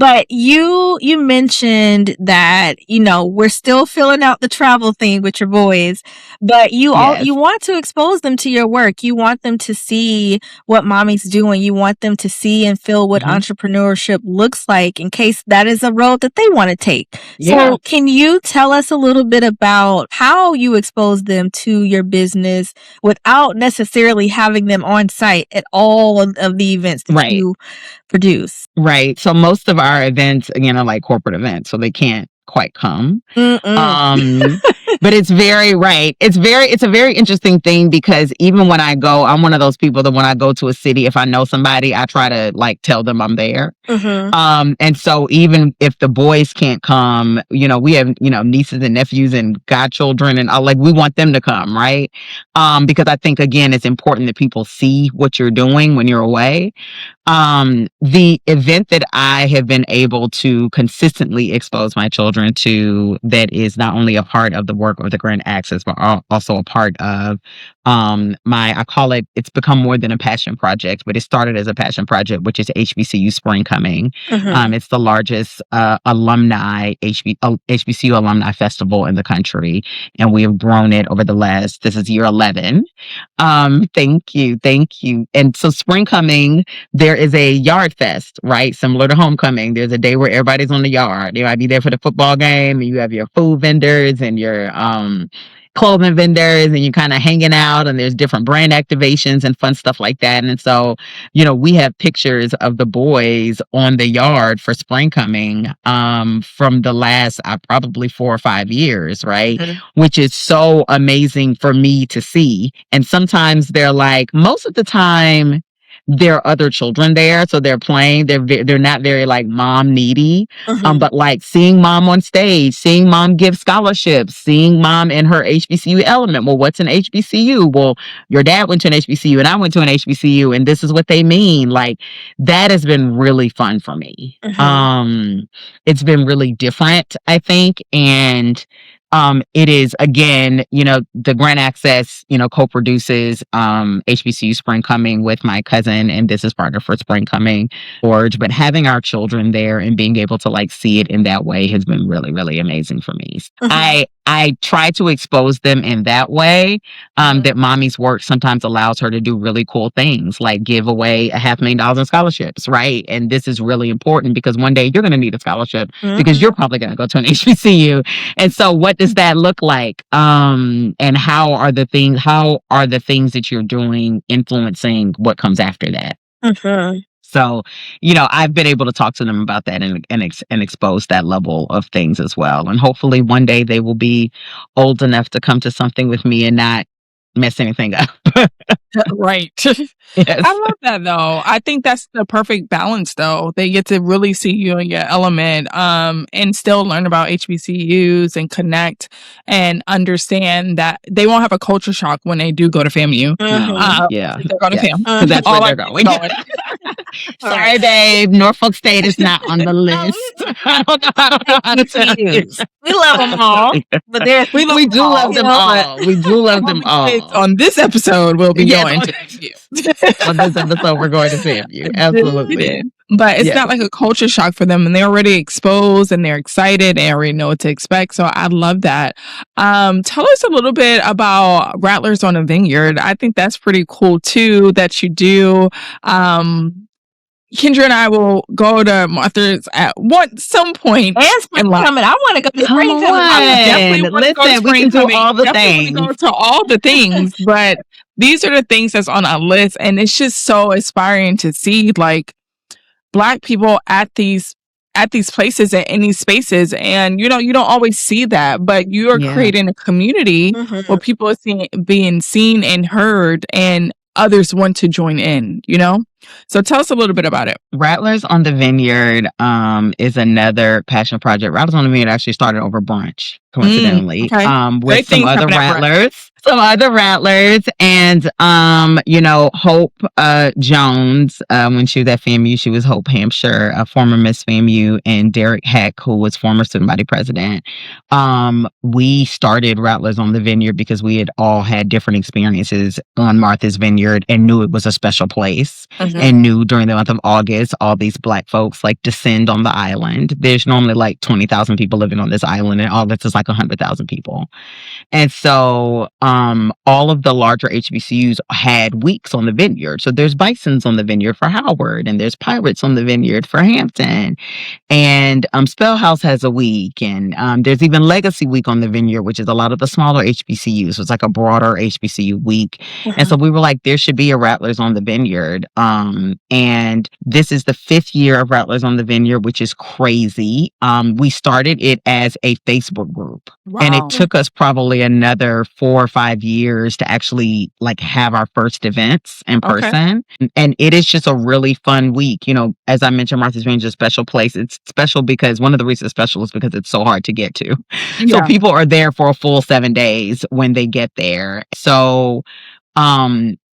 But you mentioned that, we're still filling out the travel thing with your boys, but you want to expose them to your work. You want them to see what mommy's doing. You want them to see and feel what entrepreneurship looks like in case that is a road that they want to take. So can you tell us a little bit about how you expose them to your business without necessarily having them on site at all of the events that you produce? Right. So most of our events, again, are like corporate events, so they can't quite come. But it's very it's a very interesting thing, because even when I go, I'm one of those people that when I go to a city, if I know somebody, I try to like tell them I'm there. And so even if the boys can't come, we have, nieces and nephews and godchildren, and we want them to come, right? Because I think, again, it's important that people see what you're doing when you're away. The event that I have been able to consistently expose my children to, that is not only a part of the work of the Grant Access, but also a part of I call it, it's become more than a passion project, but it started as a passion project, which is HBCU Spring Coming. It's the largest HBCU alumni festival in the country, and we have grown it over this is year 11. Thank you. And so Spring Coming, there is a yard fest, right? Similar to homecoming. There's a day where everybody's on the yard. They might be there for the football game, and you have your food vendors and your clothing vendors, and you're kind of hanging out, and there's different brand activations and fun stuff like that. And so, we have pictures of the boys on the yard for Spring Coming from the last probably 4 or 5 years, right? Which is so amazing for me to see. And sometimes they're like, most of the time, there are other children there, so they're playing. They're not very like mom needy, but like seeing mom on stage, seeing mom give scholarships, seeing mom in her HBCU element. Well, what's an HBCU? Well, your dad went to an HBCU and I went to an HBCU, and this is what they mean. Like that has been really fun for me. It's been really different, I think, and it is, again, the Grant Access, co-produces HBCU Spring Coming with my cousin and business partner for Spring Coming, George. But having our children there and being able to like see it in that way has been really, really amazing for me. I try to expose them in that way, that mommy's work sometimes allows her to do really cool things, like give away $500,000 in scholarships, right? And this is really important because one day you're going to need a scholarship because you're probably going to go to an HBCU. And so what does that look like? And how are the things that you're doing influencing what comes after that? So, I've been able to talk to them about that and expose that level of things as well. And hopefully one day they will be old enough to come to something with me and not mess anything up. Right. Yes. I love that though. I think that's the perfect balance though. They get to really see you in your element, and still learn about HBCUs and connect and understand that they won't have a culture shock when they do go to FAMU. Yeah. They're going to FAM. Because that's where they're going. Sorry, babe. Norfolk State is not on the list. I don't know how to tell you. We love them all, but we do love them all. We do love them all. On this episode, we'll be going to FAMU. On this episode, we're going to FAMU. Absolutely. But it's not like a culture shock for them, and they're already exposed and they're excited and already know what to expect. So I love that. Tell us a little bit about Rattlers on a Vineyard. I think that's pretty cool too that you do. Kendra and I will go to Martha's at some point. And Spring Coming. I want to go to Spring Coming. Listen, we can do all the things. Go to all the things, but these are the things that's on our list, and it's just so inspiring to see like Black people at these places and in these spaces, and you don't always see that, but you are creating a community where people are being seen and heard, and others want to join in, So tell us a little bit about it. Rattlers on the Vineyard is another passion project. Rattlers on the Vineyard actually started over brunch, coincidentally, with some other Rattlers. And Hope Jones, when she was at FAMU, she was Hope Hampshire, a former Miss FAMU, and Derek Heck, who was former student body president. We started Rattlers on the Vineyard because we had all had different experiences on Martha's Vineyard and knew it was a special place, and knew during the month of August all these Black folks like descend on the island. There's normally like 20,000 people living on this island, and August is like 100,000 people. And so all of the larger HBCUs had weeks on the Vineyard. So there's Bisons on the Vineyard for Howard, and there's Pirates on the Vineyard for Hampton. And Spell House has a week, and there's even Legacy Week on the Vineyard, which is a lot of the smaller HBCUs. So it's like a broader HBCU week. And so we were like, there should be a Rattlers on the Vineyard. And this is the 5th year of Rattlers on the Vineyard, which is crazy. We started it as a Facebook group. Wow. And it took us probably another 4 or 5 years to actually like have our first events in person. And it is just a really fun week. As I mentioned, Martha's Vineyard is a special place. It's special because one of the reasons it's special is because it's so hard to get to. So people are there for a full 7 days when they get there. So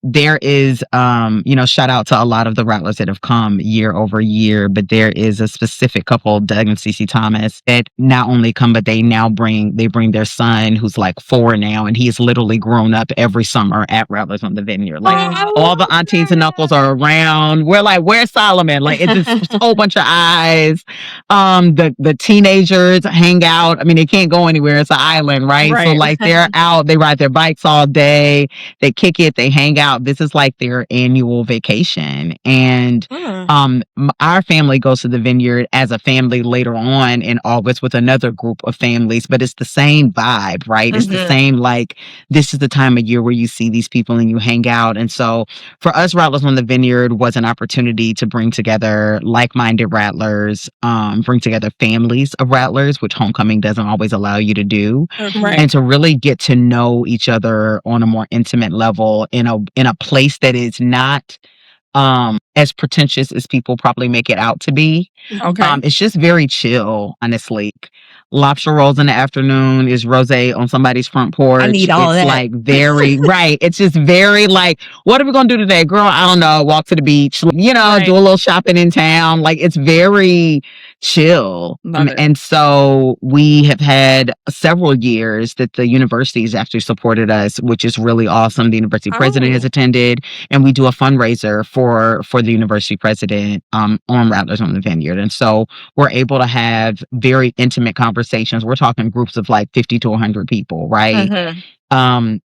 there is, shout out to a lot of the Rattlers that have come year over year, but there is a specific couple, Doug and Cece Thomas, that not only come, but they bring their son, who's like 4 now, and he's literally grown up every summer at Rattlers on the Vineyard. Like all the aunties and uncles are around. We're like, where's Solomon? Like it's just a whole bunch of eyes. The teenagers hang out. I mean, they can't go anywhere. It's an island, right? So like they're out, they ride their bikes all day, they kick it, they hang out. This is like their annual vacation. And our family goes to the Vineyard as a family later on in August with another group of families, but it's the same vibe, right? It's the same, like, this is the time of year where you see these people and you hang out. And so for us, Rattlers on the Vineyard was an opportunity to bring together like-minded Rattlers, bring together families of Rattlers, which homecoming doesn't always allow you to do, and to really get to know each other on a more intimate level in a place that is not as pretentious as people probably make it out to be. Okay. It's just very chill, honestly. Lobster rolls in the afternoon is rosé on somebody's front porch. I need all it's that. like very right. It's just very like, what are we gonna do today, girl? I don't know. Walk to the beach, you know, Right. do a little shopping in town. Like it's very chill. Love it. And so we have had several years that the universities actually supported us, which is really awesome. The university president has attended, and we do a fundraiser for the university president on Rattlers on the Vineyard. And so we're able to have very intimate conversations. We're talking groups of like 50 to 100 people, right?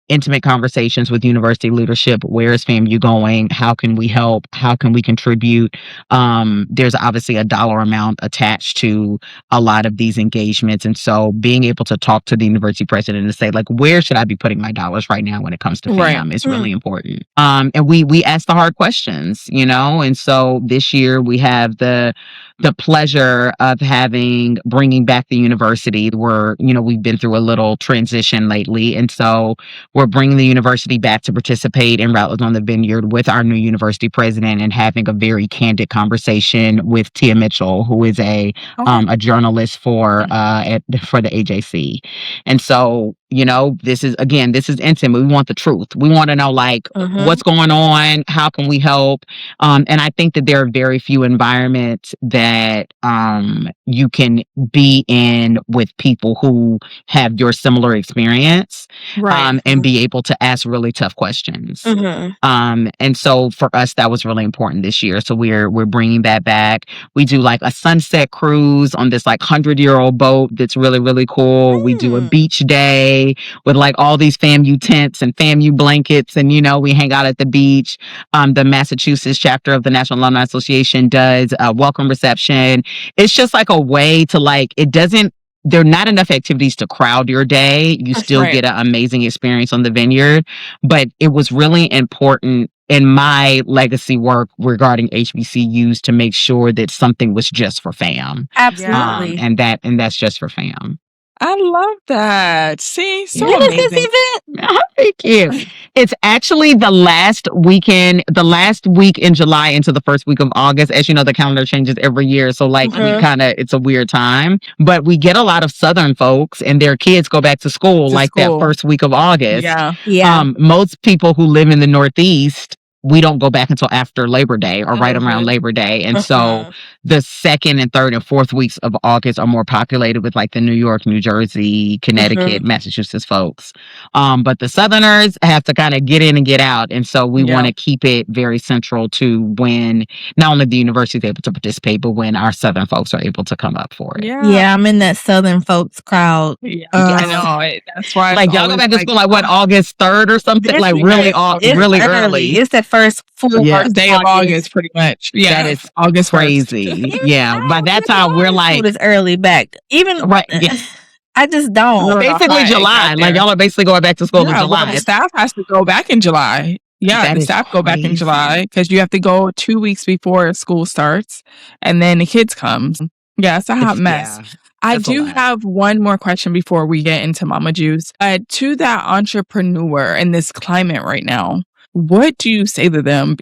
Intimate conversations with university leadership. Where is FAMU going? How can we help? How can we contribute? There's obviously a dollar amount attached to a lot of these engagements. And so being able to talk to the university president and say, like, where should I be putting my dollars right now when it comes to FAM is really important. And we ask the hard questions, you know? And so this year we have the pleasure of bringing back the university. We've been through a little transition lately. And so we're bringing the university back to participate in Rattlers on the Vineyard with our new university president and having a very candid conversation with Tia Mitchell, who is a journalist for the AJC. And so, you know, this is intimate. We want the truth. We want to know, like, what's going on? How can we help? And I think that there are very few environments that you can be in with people who have your similar experience, and be able to ask really tough questions. And so for us, that was really important this year. So we're bringing that back. We do like a sunset cruise on this like 100-year-old boat that's really, really cool. We do a beach day with like all these FAMU tents and FAMU blankets, and you know, we hang out at the beach. The Massachusetts chapter of the National Alumni Association does a welcome reception. It's just like a way to there are not enough activities to crowd your day. You still get an amazing experience on the vineyard, but it was really important in my legacy work regarding HBCUs to make sure that something was just for FAM. Absolutely. And that's just for FAM. I love that. See, so amazing. This event? Thank you. It's actually the last week in July into the first week of August. As you know, the calendar changes every year. So like it's a weird time. But we get a lot of Southern folks and their kids go back to school that first week of August. Yeah. Most people who live in the Northeast, we don't go back until after Labor Day or right around Labor Day. And so the second and third and fourth weeks of August are more populated with like the New York, New Jersey, Connecticut, Massachusetts folks. But the Southerners have to kind of get in and get out. And so we want to keep it very central to when not only the university is able to participate, but when our Southern folks are able to come up for it. Yeah, I'm in that Southern folks crowd. I know. That's why. Like y'all go back to school like what, August 3rd or something? It's like really early. It's the first full first day of August, pretty much. Yeah, that is August crazy. By that time we're like it's early back. Even I just don't. Basically July. Like y'all are basically going back to school in July. Well, the staff has to go back in July. Yeah, the staff go back in July because you have to go 2 weeks before school starts, and then the kids come. Yeah, it's a hot mess. Yeah. I do have one more question before we get into Mama Juice. To that entrepreneur in this climate right now, what do you say to them?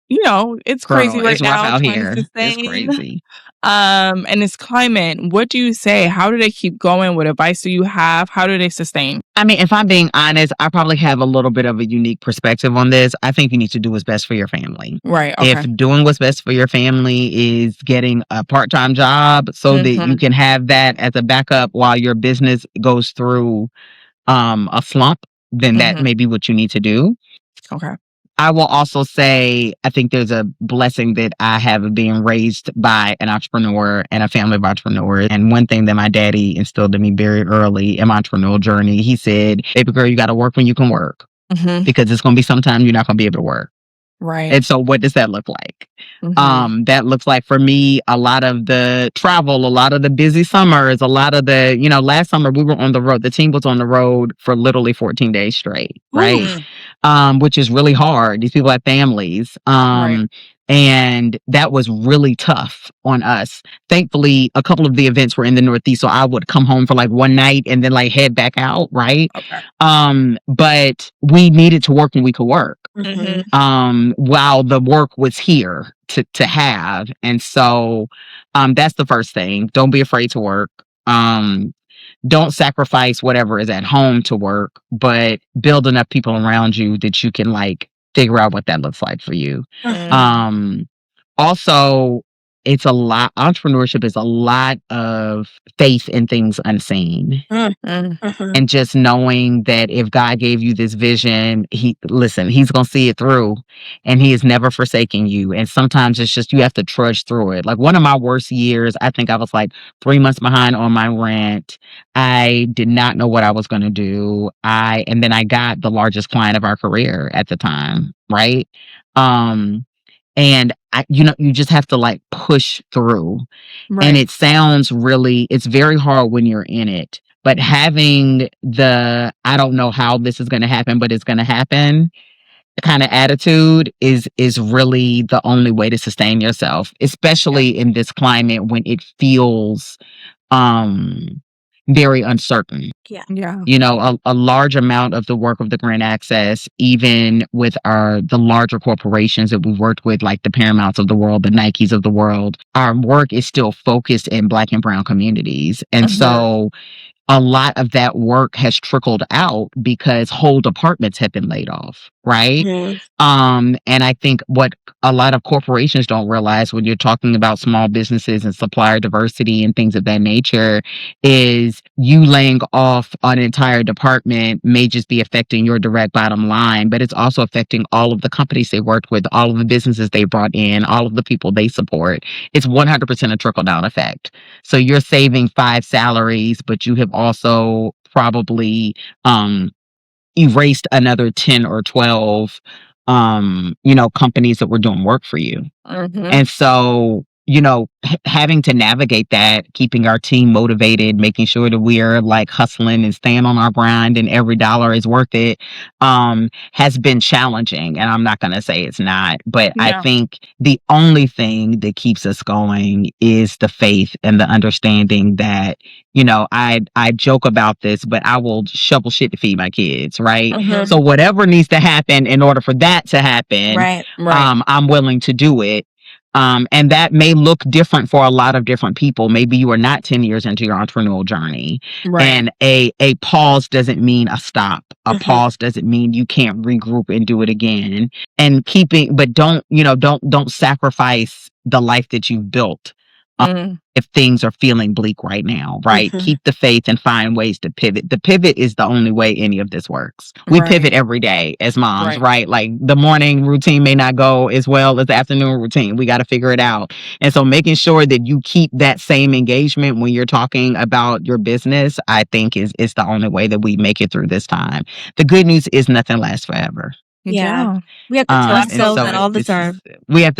You know, it's crazy right now. Rough out here. It's crazy. And this climate, what do you say? How do they keep going? What advice do you have? How do they sustain? I mean, if I'm being honest, I probably have a little bit of a unique perspective on this. I think you need to do what's best for your family. Right. Okay. If doing what's best for your family is getting a part-time job so that you can have that as a backup while your business goes through a slump, then that may be what you need to do. Okay. I will also say, I think there's a blessing that I have of being raised by an entrepreneur and a family of entrepreneurs. And one thing that my daddy instilled in me very early in my entrepreneurial journey, he said, baby girl, you got to work when you can work because it's going to be sometime you're not going to be able to work. Right. And so what does that look like? That looks like for me, a lot of the travel, a lot of the busy summers, a lot of the, last summer we were on the road. The team was on the road for literally 14 days straight. Right. Which is really hard. These people have families. And that was really tough on us. Thankfully, a couple of the events were in the Northeast, so I would come home for like one night and then like head back out, right? Okay. But we needed to work when we could work. while the work was here to have. And so that's the first thing. Don't be afraid to work. Don't sacrifice whatever is at home to work, but build enough people around you that you can like figure out what that looks like for you. Also, it's a lot, entrepreneurship is a lot of faith in things unseen. And just knowing that if God gave you this vision, he's going to see it through, and he is never forsaking you. And sometimes it's just, you have to trudge through it. Like one of my worst years, I think I was like 3 months behind on my rent. I did not know what I was going to do. And then I got the largest client of our career at the time. Right. And you just have to like push through. Right. And it sounds it's very hard when you're in it, but having I don't know how this is going to happen, but it's going to happen kind of attitude is really the only way to sustain yourself, especially in this climate when it feels, very uncertain. A large amount of the work of the Grant Access, even with the larger corporations that we've worked with, like the Paramounts of the world, the Nikes of the world, our work is still focused in Black and brown communities. And so a lot of that work has trickled out because whole departments have been laid off, right? And I think what a lot of corporations don't realize when you're talking about small businesses and supplier diversity and things of that nature is you laying off an entire department may just be affecting your direct bottom line, but it's also affecting all of the companies they worked with, all of the businesses they brought in, all of the people they support. It's 100% a trickle-down effect. So you're saving 5 salaries, but you have also probably erased another 10 or 12 companies that were doing work for you. And so having to navigate that, keeping our team motivated, making sure that we are like hustling and staying on our grind and every dollar is worth it, has been challenging. And I'm not going to say it's not, but I think the only thing that keeps us going is the faith and the understanding that, I joke about this, but I will shovel shit to feed my kids, right? So whatever needs to happen in order for that to happen, I'm willing to do it. And that may look different for a lot of different people. Maybe you are not 10 years into your entrepreneurial journey. And a pause doesn't mean a stop. A pause doesn't mean you can't regroup and do it again. And but don't sacrifice the life that you've built. If things are feeling bleak right now, right? Keep the faith and find ways to pivot. The pivot is the only way any of this works. We pivot every day as moms, right? Like the morning routine may not go as well as the afternoon routine. We got to figure it out. And so making sure that you keep that same engagement when you're talking about your business, I think is the only way that we make it through this time. The good news is nothing lasts forever. We have to tell ourselves that all the time. We have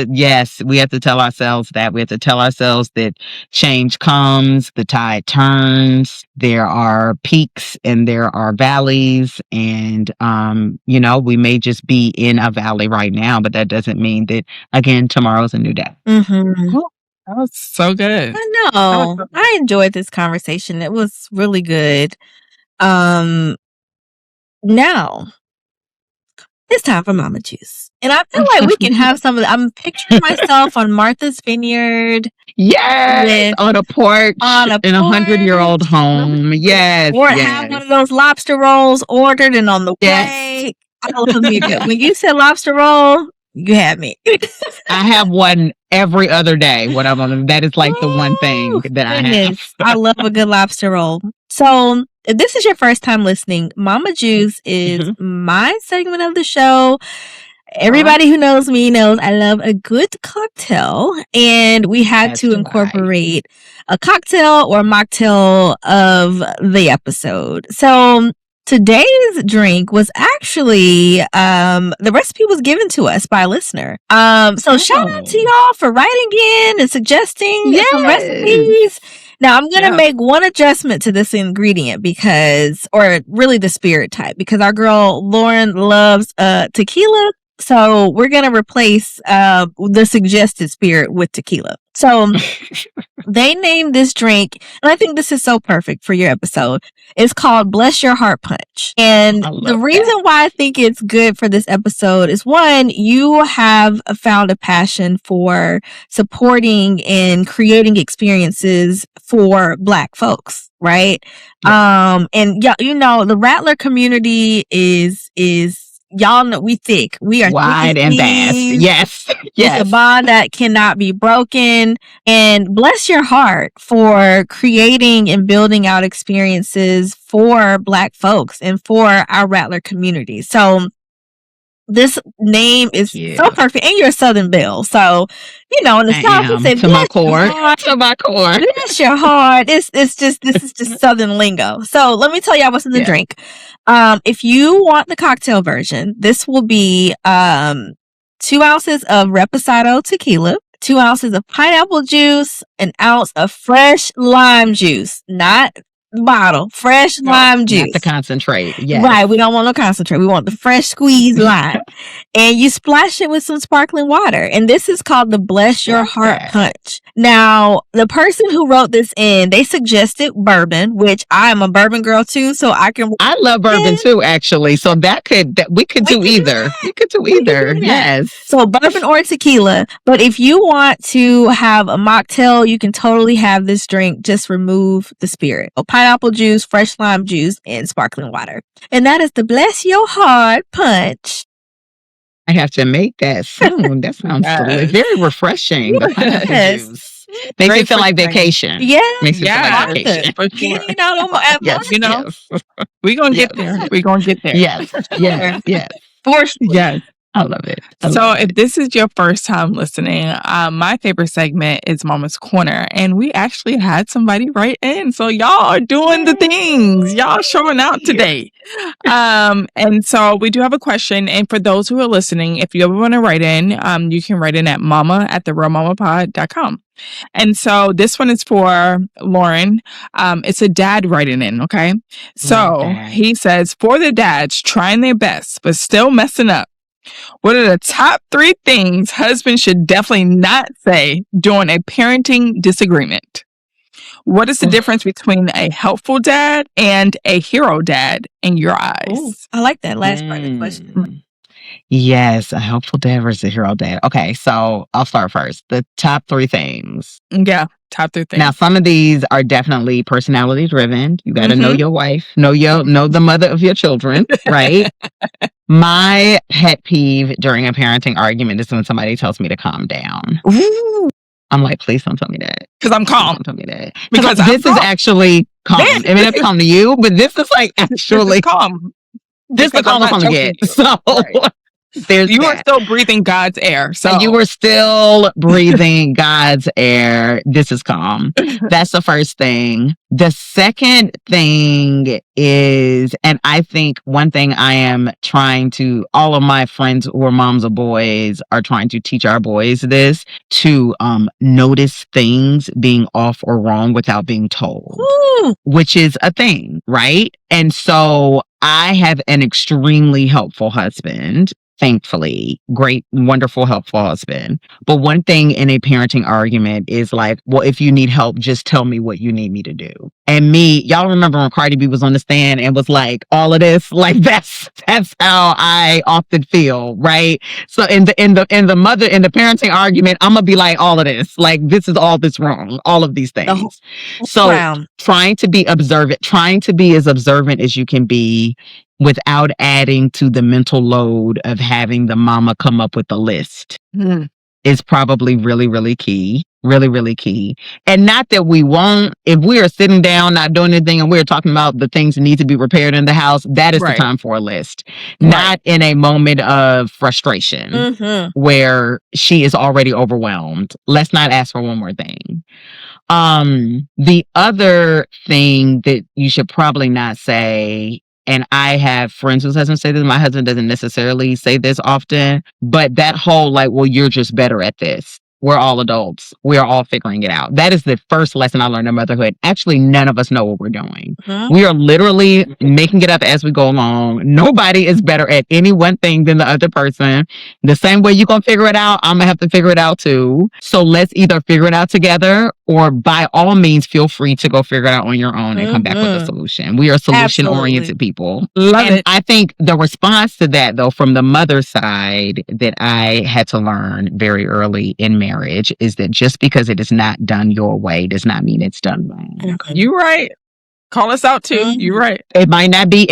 to tell ourselves that. We have to tell ourselves that change comes, the tide turns, there are peaks and there are valleys. And, we may just be in a valley right now, but that doesn't mean that, again, tomorrow's a new day. That was so good. I know. I enjoyed this conversation. It was really good. Now, it's time for Mama Juice. And I feel like we can have some of I'm picturing myself on Martha's Vineyard. Yes. On a porch. In a 100-year-old home. Yes. Or have one of those lobster rolls ordered and on the way. I love me. When you said lobster roll, you had me. I have one every other day when I'm on them. That is like the one thing that I have. I love a good lobster roll. So if this is your first time listening, Mama Juice is my segment of the show. Everybody who knows me knows I love a good cocktail, and we had to incorporate a cocktail or mocktail of the episode. So today's drink was actually the recipe was given to us by a listener. So shout out to y'all for writing in and suggesting some recipes. Now I'm gonna make one adjustment to this ingredient or really the spirit type, because our girl Lauren loves tequila. So we're gonna replace the suggested spirit with tequila. So They named this drink, and I think this is so perfect for your episode. It's called Bless Your Heart Punch. And the reason why I think it's good for this episode is, one, you have found a passion for supporting and creating experiences for Black folks, right? Yeah. And you know, the Rattler community is y'all know we thick. We are wide and vast. Yes. It's a bond that cannot be broken. And bless your heart for creating and building out experiences for Black folks and for our Rattler community. So this name is so perfect. And you're a Southern Belle. So, you know, in the South, you say, to my core. To my core. Bless your heart. This is just Southern lingo. So let me tell y'all what's in the drink. If you want the cocktail version, this will be 2 ounces of Reposado tequila, 2 ounces of pineapple juice, 1 ounce of fresh lime juice, not bottle, fresh lime juice. Not the concentrate. Yes. Right. We don't want no concentrate. We want the fresh squeezed lime. And you splash it with some sparkling water. And this is called the Bless Your Heart Punch. Now, the person who wrote this in, they suggested bourbon, which I'm a bourbon girl too, so I love bourbon too, actually. So we could do either. We could do either. Yes. So bourbon or tequila. But if you want to have a mocktail, you can totally have this drink. Just remove the spirit. Pineapple juice, fresh lime juice, and sparkling water. And that is the Bless Your Heart Punch. I have to make that soon. That sounds very refreshing. The pineapple juice. Makes me feel like vacation. Yeah. Makes me feel like vacation. For sure. Yes. You know, we're going to get there. We're going to get there. Yes. Yes. Yes. For sure. Yes. I love it. So if this is your first time listening, my favorite segment is Mama's Corner. And we actually had somebody write in. So y'all are doing the things. Y'all showing out today. And so we do have a question. And for those who are listening, if you ever want to write in, you can write in at mama@therealmamapod.com. And so this one is for Lauren. It's a dad writing in, okay? So he says, for the dads trying their best, but still messing up, what are the top 3 things husbands should definitely not say during a parenting disagreement? What is the difference between a helpful dad and a hero dad in your eyes? Ooh, I like that last part of the question. Yes, a helpful dad versus a hero dad. Okay, so I'll start first. The top 3 things. Yeah, top 3 things. Now, some of these are definitely personality driven. You got to know your wife, know the mother of your children, right? My pet peeve during a parenting argument is when somebody tells me to calm down. Ooh. I'm like, please don't tell me that. Because I'm calm. Don't tell me that. Because this is actually calm. It may not be calm to you, but this is like actually calm. This is the calmest I'm going to get. So you are still breathing God's air. So you are still breathing God's air. This is calm. That's the first thing. The second thing is, and I think one thing I am trying to, all of my friends who are moms of boys are trying to teach our boys this, to notice things being off or wrong without being told, which is a thing, right? And so I have an extremely helpful husband. Thankfully, great, wonderful, helpful husband. But one thing in a parenting argument is like, well, if you need help, just tell me what you need me to do. And y'all remember when Cardi B was on the stand and was like, all of this, like that's how I often feel, right? So in the parenting argument, I'm gonna be like, all of this, like this is all this wrong, all of these things. Trying to be observant, trying to be as observant as you can be, without adding to the mental load of having the mama come up with a list is probably really, really key. Really, really key. And not that we won't, if we are sitting down, not doing anything, and we're talking about the things that need to be repaired in the house, that is the time for a list. Not in a moment of frustration where she is already overwhelmed. Let's not ask for one more thing. The other thing that you should probably not say, and I have friends whose husbands say this, my husband doesn't necessarily say this often, but that whole like, well, you're just better at this. We're all adults. We're all figuring it out. That is the first lesson I learned in motherhood. Actually, none of us know what we're doing. We are literally making it up as we go along. Nobody is better at any one thing than the other person. The same way you're going to figure it out, I'm going to have to figure it out too. So let's either figure it out together or by all means, feel free to go figure it out on your own and come back with a solution. We are solution-oriented people. Love it. I think the response to that, though, from the mother side that I had to learn very early in marriage is that just because it is not done your way does not mean it's done wrong. You right. Call us out too. You're right. It might not be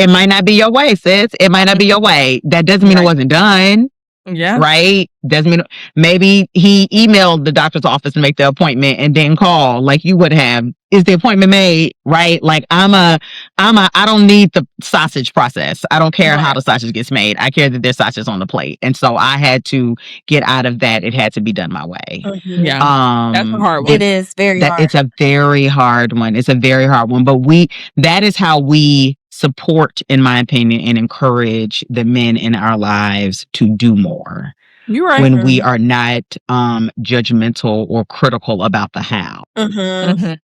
your way, sis. It might not be your way. That doesn't mean it wasn't done. Yeah. Right? Doesn't mean maybe he emailed the doctor's office to make the appointment and didn't call like you would have. Is the appointment made? Right? Like I don't need the sausage process. I don't care how the sausage gets made. I care that there's sausage on the plate. And so I had to get out of that. It had to be done my way. Yeah. That's a hard one. It is very hard. It's a very hard one. It's a very hard one. But that is how we support, in my opinion, and encourage the men in our lives to do more. You're right. When we are not judgmental or critical about the how.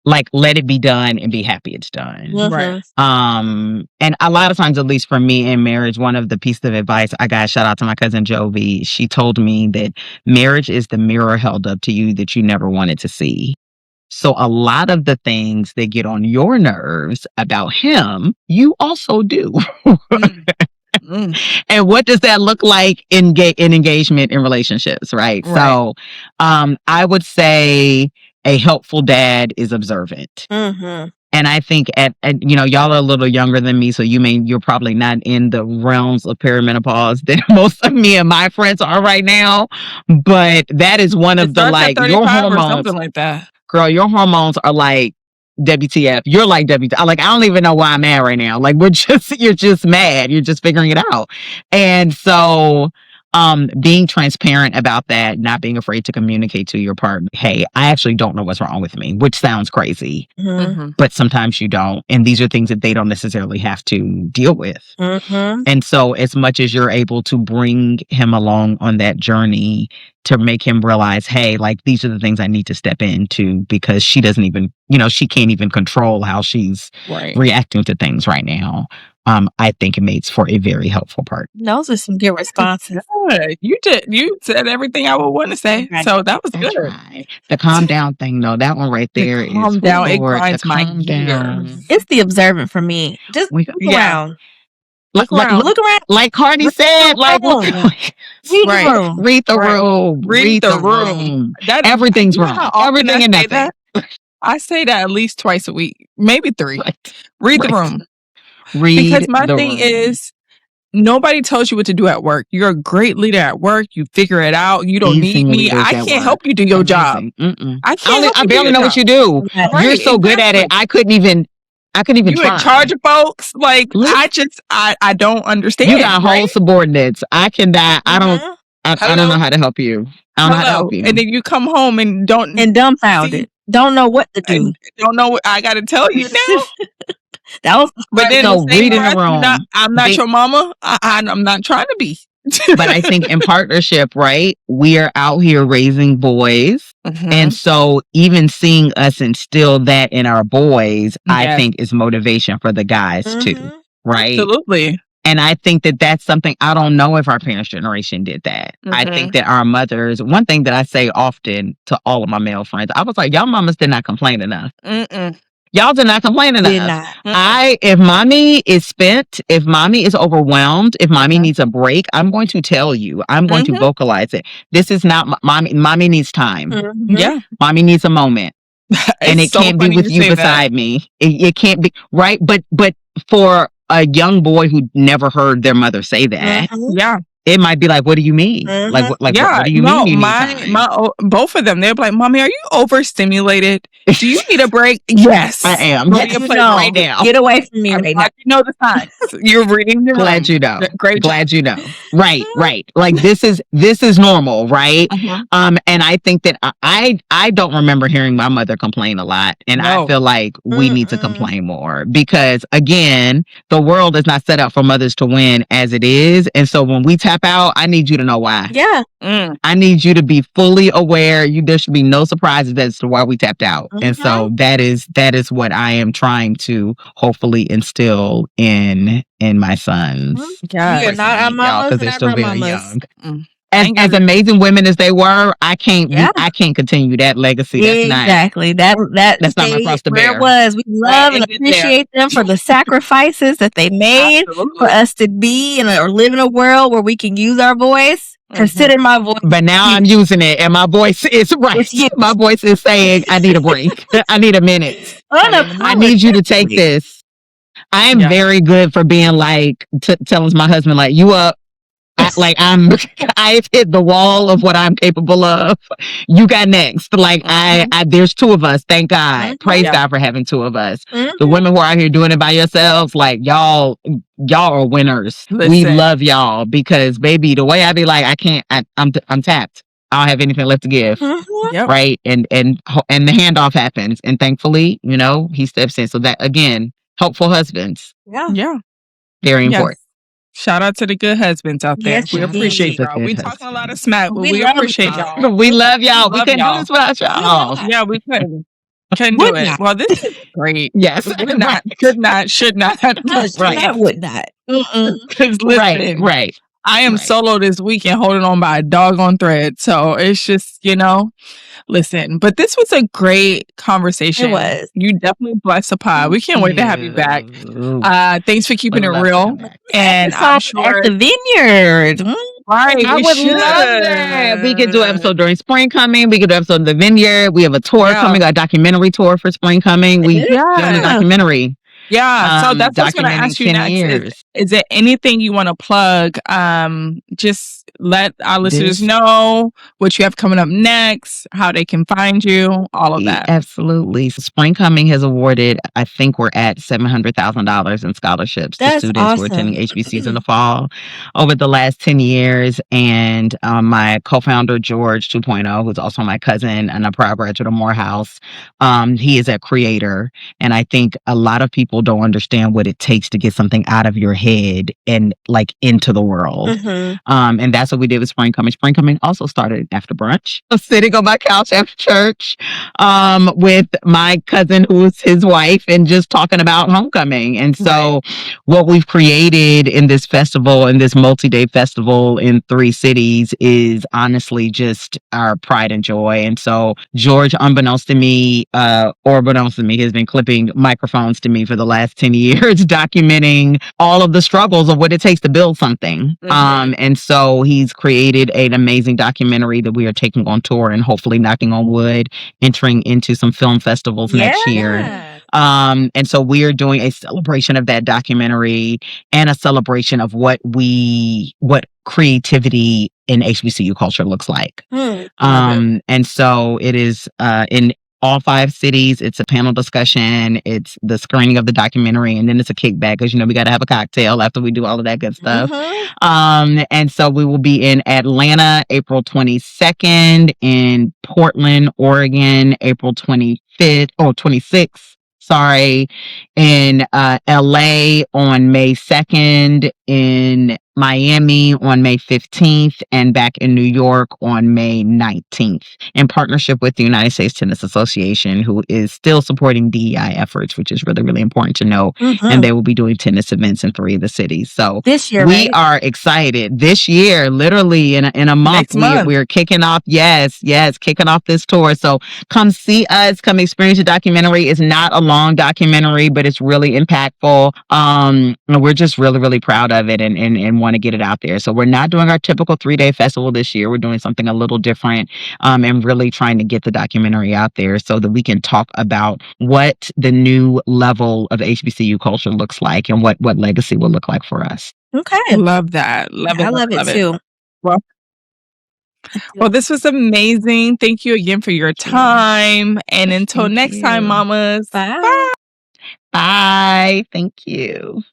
Like, let it be done and be happy it's done. Right. And a lot of times, at least for me in marriage, one of the pieces of advice I got, shout out to my cousin Jovi, she told me that marriage is the mirror held up to you that you never wanted to see. So a lot of the things that get on your nerves about him, you also do. And what does that look like in engagement in relationships, right? So I would say a helpful dad is observant. And I think y'all are a little younger than me, so you're probably not in the realms of perimenopause that most of me and my friends are right now. But that is one of the, like, your hormones, or something like that. Girl, your hormones are like WTF. You're like WTF. Like, I don't even know why I'm mad right now. Like, you're just mad. You're just figuring it out. And so, being transparent about that, not being afraid to communicate to your partner, hey, I actually don't know what's wrong with me, which sounds crazy, but sometimes you don't. And these are things that they don't necessarily have to deal with. And so as much as you're able to bring him along on that journey to make him realize, hey, like, these are the things I need to step into, because she doesn't even, she can't even control how she's reacting to things right now. I think it makes for a very helpful part. Those are some good responses. You said everything I would want to say. So that was good. Right. The calm down thing, though, that one right there is calm down. It Lord, grinds my gears. It's the observant for me. Just look around. Look around. Like Cardi said, like, read the room. Read the room. Everything's wrong. Everything and nothing. I say that at least twice a week, maybe 3. Read the room. Because my thing is, nobody tells you what to do at work. You're a great leader at work. You figure it out. You don't need me. I can't help you do your job. I barely know what you do. You're so good at it. I couldn't even you try. in charge of folks. Like, I don't understand. You got whole subordinates. I don't know how to help you. I don't know how to help you. And then you come home and dumbfounded. Don't know what to do. Don't know what I got to tell you now. But then read in the room. I'm not your mama. I'm not trying to be. But I think in partnership, right, we are out here raising boys. And so even seeing us instill that in our boys, I think is motivation for the guys too. Right? Absolutely. And I think that that's something, I don't know if our parents' generation did that. I think that our mothers, one thing that I say often to all of my male friends, I was like, y'all mamas did not complain enough. Y'all did not complain enough. If mommy is spent, if mommy is overwhelmed, if mommy needs a break, I'm going to tell you. I'm going to vocalize it. This is not mommy. Mommy needs time. Yeah. Mommy needs a moment. And it can't be with you beside me. It can't be, right? But for a young boy who never heard their mother say that, it might be like, what do you mean? What do you mean? Both of them, they're like, Mommy, are you overstimulated? Do you need a break? Yes, I am. Right now. Get away from me right now. You know the signs. You're reading the Glad you know. Great. Glad you know. Right. Like this is normal, right? And I think that I don't remember hearing my mother complain a lot, and I feel like we need to complain more, because again, the world is not set up for mothers to win as it is, and so when we tap out, I need you to know why. Yeah. I need you to be fully aware. There should be no surprises as to why we tapped out. And so that is what I am trying to hopefully instill in my sons. You're not our mamas, because they're still very young. as amazing women as they were, I can't continue that legacy. That's exactly. That's not my cross to bear. It was. We love and appreciate them for the sacrifices that they made for us to be or live in a world where we can use our voice. Consider my voice. But now I'm using it, and my voice is right. My voice is saying, I need a break. I need a minute. I need you to take this. I am very good for being like, telling my husband, like, you up. I've hit the wall of what I'm capable of. You got next. Like there's two of us. Thank God. Praise God for having two of us. The women who are out here doing it by yourselves, like y'all are winners. Listen. We love y'all because baby, the way I be like, I'm tapped. I don't have anything left to give. Right. And the handoff happens. And thankfully, he steps in. So that again, helpful husbands. Yeah. Very important. Shout out to the good husbands out there. Yes, we appreciate y'all. We talking a lot of smack, but we appreciate y'all. We love y'all. We couldn't do this without y'all. Yeah, we couldn't. Couldn't do it. Well, this is great. Yes. Would not, could not, should not. Right. Would not. Because listen, right. I am solo this weekend holding on by a doggone thread. So it's just, listen. But this was a great conversation. It was. You definitely blessed the pod. We can't wait to have you back. Thanks for keeping it real. And I'm sure at the Vineyard. Right. I would love that. We could do an episode during Spring Coming. We could do an episode of the Vineyard. We have a tour coming, a documentary tour for Spring Coming. We doing a documentary. Yeah, so that's what I was going to ask you next. Is there anything you want to plug? Just let our listeners know what you have coming up next, how they can find you, all of that. Absolutely. So Spring Coming has awarded, I think we're at $700,000 in scholarships to students who are attending HBCUs in the fall over the last 10 years. And my co-founder, George 2.0, who's also my cousin and a proud graduate of Morehouse, he is a creator. And I think a lot of people don't understand what it takes to get something out of your head and like into the world. And that's what we did with Spring Coming. Spring Coming also started after brunch. I was sitting on my couch after church with my cousin who's his wife and just talking about homecoming. And so what we've created in this festival, in this multi-day festival in 3 cities is honestly just our pride and joy. And so George, unbeknownst to me, or beknownst to me, has been clipping microphones to me for the last 10 years, documenting all of the struggles of what it takes to build something. And so he's created an amazing documentary that we are taking on tour and hopefully, knocking on wood, entering into some film festivals next year. And so we are doing a celebration of that documentary and a celebration of what creativity in HBCU culture looks like. And so it is in all 5 cities. It's a panel discussion. It's the screening of the documentary, and then it's a kickback because we got to have a cocktail after we do all of that good stuff. And so we will be in Atlanta April 22nd, in Portland, Oregon April 26th. In LA on May 2nd, in Miami on May 15th, and back in New York on May 19th, in partnership with the United States Tennis Association, who is still supporting DEI efforts, which is really, really important to know. And they will be doing tennis events in 3 of the cities. So this year, we are excited. This year, literally in a month, we're kicking off. Yes, kicking off this tour. So come see us, come experience the documentary. It's not a long documentary, but it's really impactful. And we're just really, really proud of it and want to get it out there. So we're not doing our typical 3-day festival this year. We're doing something a little different, and really trying to get the documentary out there so that we can talk about what the new level of HBCU culture looks like and what legacy will look like for us. Okay. Love that. Love it too. Well, this was amazing. Thank you again for your time. And until next time, mamas. Bye. Bye. Thank you.